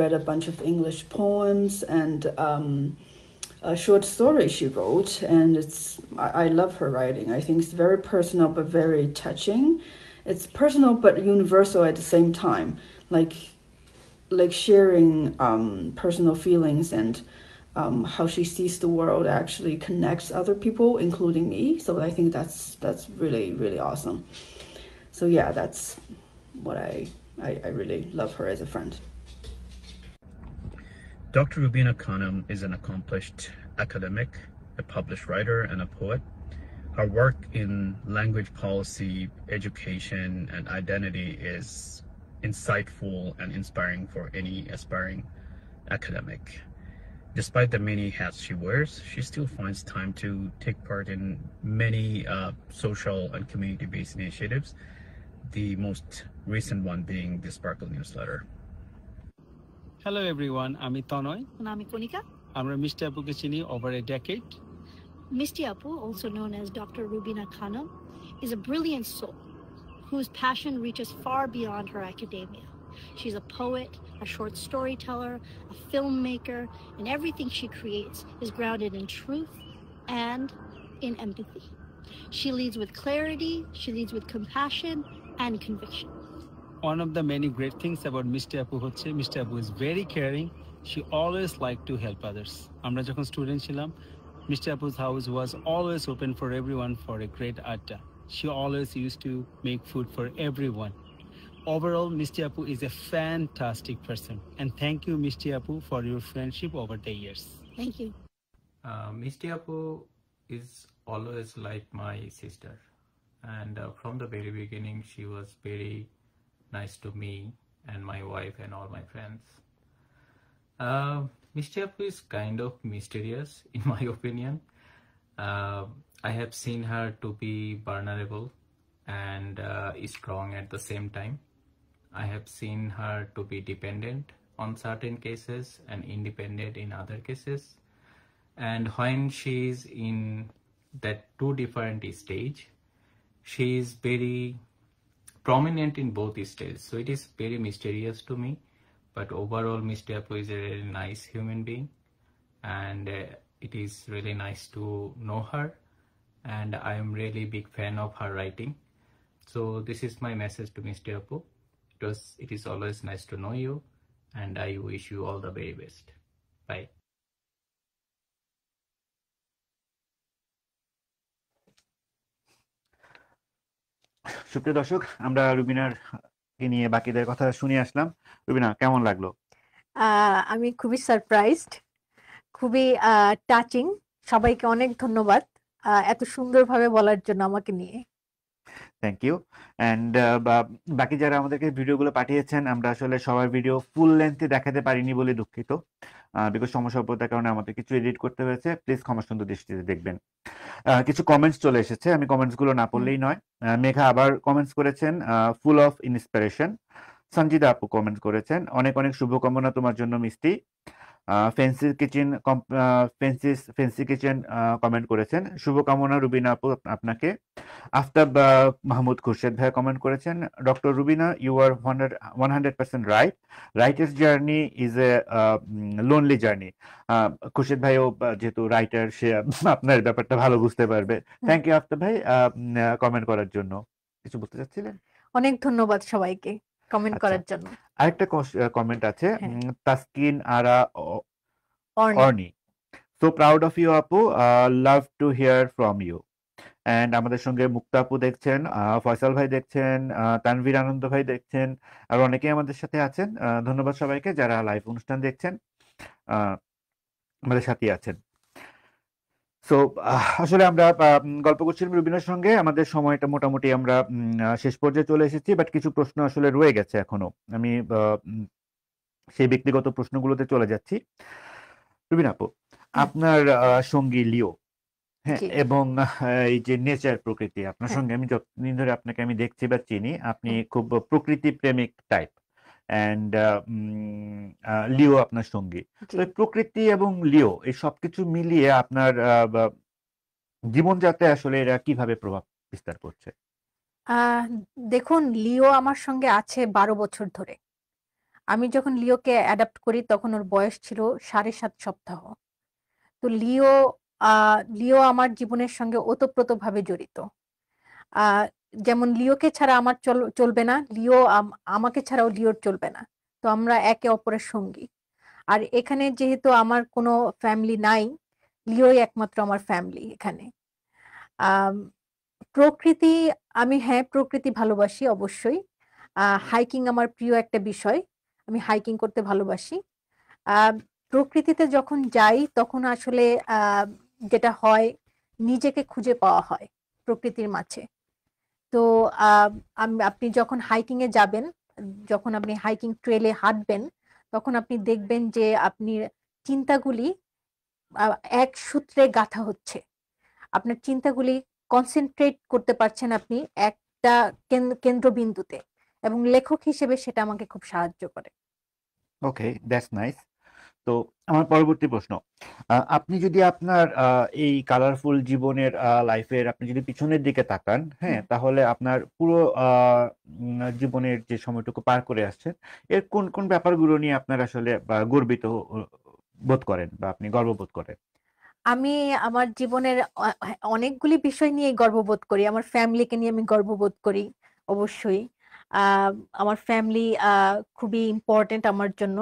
read a bunch of English poems and a short story she wrote, and I love her writing. I think it's very personal but very touching. It's personal but universal at the same time, like sharing personal feelings and how she sees the world actually connects other people, including me. So I think that's really, really awesome. So yeah, that's what I really love her as a friend. Dr. Rubina Khanum is an accomplished academic, a published writer, and a poet. Her work in language policy, education, and identity is insightful and inspiring for any aspiring academic. Despite the many hats she wears, she still finds time to take part in many social and community-based initiatives, the most recent one being the Sparkle newsletter. Hello everyone, আমি তনয়। And I'm Konika. আমরা মিষ্টি আপুকে চিনি over a decade. Mishti Apu, also known as Dr. Rubina Khanum, is a brilliant soul whose passion reaches far beyond her academia. She's a poet, a short storyteller, a filmmaker, and everything she creates is grounded in truth and in empathy. She leads with clarity, she leads with compassion and conviction. One of the many great things about Mishti Apu হচ্ছে Mishti Apu is very caring. She always liked to help others. আমরা যখন student ছিলাম, Mishti Apu's house was always open for everyone for a great adda. She always used to make food for everyone. Overall, Mishti Apu is a fantastic person. And thank you, Mishti Apu, for your friendship over the years. Thank you. Mishti Apu is always like my sister. And from the very beginning, she was very nice to me and my wife and all my friends. Mishti Apu is kind of mysterious, in my opinion. I have seen her to be vulnerable and strong at the same time. I have seen her to be dependent on certain cases and independent in other cases. And when she's in that two different stage, she is very prominent in both stages. So it is very mysterious to me. But overall, Mishti Apu is a really nice human being. And it is really nice to know her. And I am really big fan of her writing. So this is my message to Mishti Apu. It is always nice to know you, and I wish you all the very best. Bye. সুপ্রিয় দর্শক, আমরা রুবিনার নিয়ে বাকিদের কথা শুনে আসলাম। রুবিনা, কেমন লাগলো? আমি খুবই সারপ্রাইজড, খুবই টাচিং। সবাইকে অনেক ধন্যবাদ এত সুন্দরভাবে বলার জন্য আমাকে নিয়ে। Thank you. অ্যান্ড বাকি যারা আমাদেরকে ভিডিওগুলো পাঠিয়েছেন, আমরা আসলে সবার ভিডিও ফুল লেন্থে দেখাতে পারিনি বলে দুঃখিত, বিকজ সমস্যা স্বল্পতার কারণে আমাদের কিছু এডিট করতে হয়েছে। প্লিজ ক্ষমা সুন্দর দৃষ্টিতে দেখবেন। কিছু কমেন্টস চলে এসেছে, আমি কমেন্টসগুলো না পড়লেই নয়। মেঘা আবার কমেন্টস করেছেন, ফুল অফ ইন্সপিরেশন। সঞ্জিদা আপু কমেন্ট করেছেন, অনেক অনেক শুভকামনা তোমার জন্য মিষ্টি। ফেন্সি কিচেন কমেন্ট করেছেন, শুভকামনা রুবিনা আপু আপনাকে। আফতাব মাহমুদ খুরশেদ ভাই কমেন্ট করেছেন, doctor Rubina, you are 100% right. Writers journey is a lonely journey. Khurshed ভাইও যেহেতু রাইটার, সে আপনার ব্যাপারটা ভালো বুঝতে পারবে। থ্যাংক ইউ আফতাব ভাই কমেন্ট করার জন্য। কিছু বলতে চাচ্ছিলেন? অনেক ধন্যবাদ সবাইকে কমেন্ট আচ্ছা, করার জন্য। আরেকটা কমেন্ট আছে, হ্যাঁ। Taskin Ara Orni. Orni, so proud of you আপু, love to hear from you. And আমাদের সঙ্গে মুক্তা আপু দেখছেন, ফয়সাল ভাই দেখছেন, তানভীর আনন্দ ভাই দেখছেন, আর অনেকেই আমাদের সাথে আছেন। ধন্যবাদ সবাইকে যারা লাইভ অনুষ্ঠান দেখছেন, আমাদের সাথে আছেন। সো আসলে আমরা গল্প করছিলাম রুবিনার সঙ্গে, আমাদের সময়টা মোটামুটি আমরা শেষ পর্যায়ে চলে এসেছি, বাট কিছু প্রশ্ন আসলে রয়ে গেছে এখনো। আমি সেই ব্যক্তিগত প্রশ্নগুলোতে চলে যাচ্ছি। রুবিনা আপু, আপনার সঙ্গী লিও, হ্যাঁ, জি। এবং এই যে নেচার, প্রকৃতি, আপনার হ্যাঁ। সঙ্গে আমি যতদিন ধরে আপনাকে আমি দেখছি বা চিনি, আপনি খুব প্রকৃতি প্রেমিক টাইপ, অ্যান্ড লিও আপনার সঙ্গী। জি। তো এই প্রকৃতি এবং লিও এই সবকিছু মিলিয়ে আপনার জীবনযাত্রায় আসলে এরা কিভাবে প্রভাব বিস্তার করছে? দেখুন, লিও আমার সঙ্গে আছে 12 বছর ধরে। আমি যখন লিওকে অ্যাডাপ্ট করি তখন ওর বয়স ছিল 7.5 সপ্তাহ। তো লিও আমার জীবনের সঙ্গে ওতপ্রোতভাবে জড়িত। যেমন লিওকে ছাড়া আমার চলবে না, লিও আমাকে ছাড়াও লিওর চলবে না। তো আমরা একে অপরের সঙ্গী। আর এখানে যেহেতু আমার কোনো ফ্যামিলি নাই, লিওই একমাত্র আমার ফ্যামিলি এখানে। আম প্রকৃতি, হ্যাঁ, প্রকৃতি ভালোবাসি অবশ্যই। হাইকিং আমার প্রিয় একটা বিষয়। আমি হাইকিং করতে ভালোবাসি। আ প্রকৃতিতে যখন যাই তখন আসলে আ যেটা হয়, নিজেকে খুঁজে পাওয়া হয় প্রকৃতির মাঝে। তো আ আপনি যখন হাইকিং এ যাবেন, যখন আপনি হাইকিং ট্রেলে হাঁটবেন, তখন আপনি দেখবেন যে আপনি চিন্তাগুলি এক সূত্রে গাঁথা হচ্ছে। আপনার চিন্তাগুলি কনসেনট্রেট করতে পারছেন আপনি একটা কেন্দ্রবিন্দুতে, এবং লেখক হিসেবে সেটা আমাকে খুব সাহায্য করে। ওকে, দ্যাটস নাইস। তো আমার পরবর্তী প্রশ্ন, আপনি যদি আপনার এই কালারফুল জীবনের লাইফের আপনি যদি পিছনের দিকে তাকান, হ্যাঁ, তাহলে আপনার পুরো জীবনের যে সময়টুকু পার করে আসছেন, এর কোন কোন ব্যাপারগুলো নিয়ে আপনার আসলে গর্বিত বোধ করেন বা আপনি গর্ববোধ করেন? আমি আমার জীবনের অনেকগুলি বিষয় নিয়ে গর্ববোধ করি। আমার ফ্যামিলিকে নিয়ে আমি গর্ববোধ করি অবশ্যই। আ আমার ফ্যামিলি খুবই ইম্পোর্টেন্ট আমার জন্য।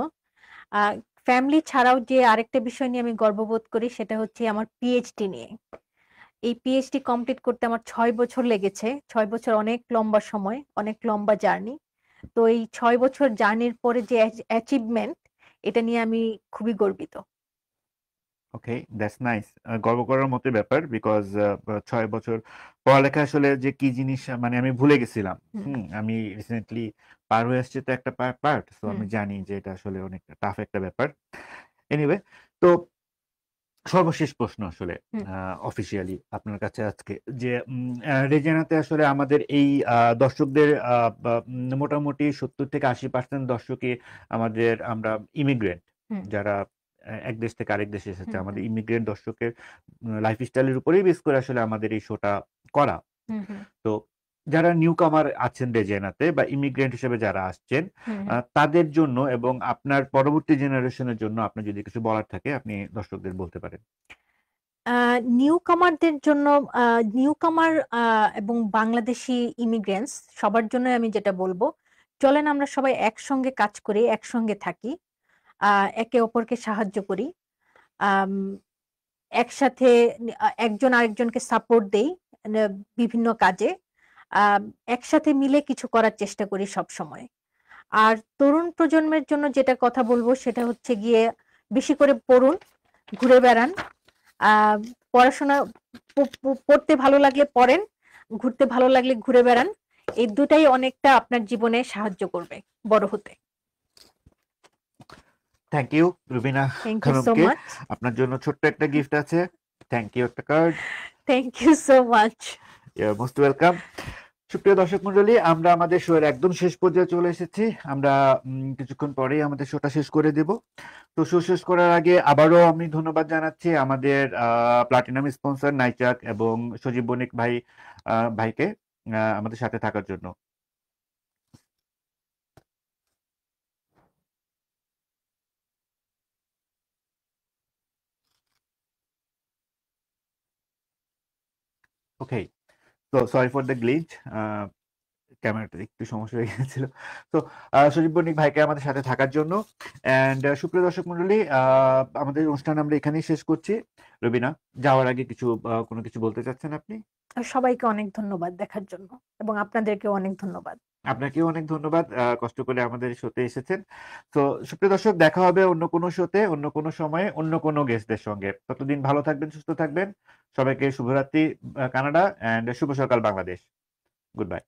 আ ফ্যামিলি ছাড়াও যে আরেকটা বিষয় নিয়ে আমি গর্ববোধ করি সেটা হচ্ছে আমার পিএইচডি নিয়ে। এই পিএইচডি কমপ্লিট করতে আমার ৬ বছর লেগেছে। ৬ বছর অনেক লম্বা সময়, অনেক লম্বা জার্নি। তো এই ৬ বছর জার্নির পরে যে অ্যাচিভমেন্ট, এটা নিয়ে আমি খুবই গর্বিত। ওকে, দ্যাটস নাইস। গর্ব করার মতো ব্যাপার, বিকজ ৬ বছর পড়ালেখা আসলে যে কি জিনিস মানে আমি ভুলে গেছিলাম। আমি রিসেন্টলি পার হয়ে আসছি তো একটা পার্ট, সো আমি জানি যে এটা আসলে অনেক টাফ একটা ব্যাপার। এনিওয়ে, তো সর্বশেষ প্রশ্ন আসলে অফিসিয়ালি আপনার কাছে আজকে, যে রেজিনাতে আসলে আমাদের এই দর্শকদের মোটামুটি ৭০ থেকে ৮০% দর্শকই আমরা ইমিগ্রেন্ট, যারা এক দেশ থেকে আরেক দেশে এসেছে। আমাদের ইমিগ্রেন্ট দর্শকের লাইফ স্টাইলের উপরেই বেস করে আসলে আমাদের এই শোটা করা। তো যারা নিউ কামার আছেন রেজিনাতে বা ইমিগ্রেন্ট হিসেবে যারা আসছেন, তাদের জন্য এবং আপনার পরবর্তী জেনারেশনের জন্য আপনার যদি কিছু বলার থাকে আপনি দর্শকদের বলতে পারেন। নিউ কামারদের জন্য, নিউ কামার এবং বাংলাদেশি ইমিগ্রেন্টস সবার জন্য আমি যেটা বলবো, চলেন আমরা সবাই একসঙ্গে কাজ করি, একসঙ্গে থাকি, একে অপরকে সাহায্য করি, একসাথে একজন আরেকজনকে সাপোর্ট দেই বিভিন্ন কাজে, একসাথে মিলে কিছু করার চেষ্টা করি সব সময়। আর তরুণ প্রজন্মের জন্য যেটা কথা বলবো সেটা হচ্ছে গিয়ে, বেশি করে পড়ুন, ঘুরে বেড়ান। পড়াশোনা পড়তে ভালো লাগলে পড়েন, ঘুরতে ভালো লাগলে ঘুরে বেড়ান। এই দুটাই অনেকটা আপনার জীবনে সাহায্য করবে বড় হতে। থ্যাংক ইউ রুবিনা খানমকে। আপনার জন্য ছোট্ট একটা গিফট আছে। থ্যাংক ইউ, একটা card. Thank you so much. You are most welcome. সুপ্রিয় দর্শক মন্ডলী, আমরা আমাদের শোয়ের একদম শেষ পর্যায়ে চলে এসেছি। আমরা কিছুক্ষণ পরেই আমাদের শোটা শেষ করে দেব। তো শো শেষ করার আগে আবারও আমি ধন্যবাদ জানাচ্ছি আমাদের প্লাটিনাম স্পন্সর নাইচাক এবং সজীব বণিক ভাইকে আমাদের সাথে থাকার জন্য। ওকে, তো সরি ফর দ্য গ্লিচ, ক্যামেরাটা একটু সমস্যা হয়ে গেছিল। তো সজীব বণিক ভাইকে আমাদের সাথে থাকার জন্য। অ্যান্ড সুপ্রিয় দর্শক মন্ডলী, আমাদের অনুষ্ঠান আমরা এখানেই শেষ করছি। রবিনা, যাওয়ার আগে কোনো কিছু বলতে চাচ্ছেন আপনি? সবাইকে অনেক ধন্যবাদ দেখার জন্য এবং আপনাদেরকেও অনেক ধন্যবাদ। আপনাকেও অনেক ধন্যবাদ, কষ্ট করে আমাদের শোতে এসেছেন। তো সুপ্রিয় দর্শক, দেখা হবে অন্য কোনো শোতে, অন্য কোনো সময়ে, অন্য কোনো গেস্টদের সঙ্গে। ততদিন ভালো থাকবেন, সুস্থ থাকবেন। সবাইকে শুভরাত্রি কানাডা, অ্যান্ড শুভ সকাল বাংলাদেশ। Good bye.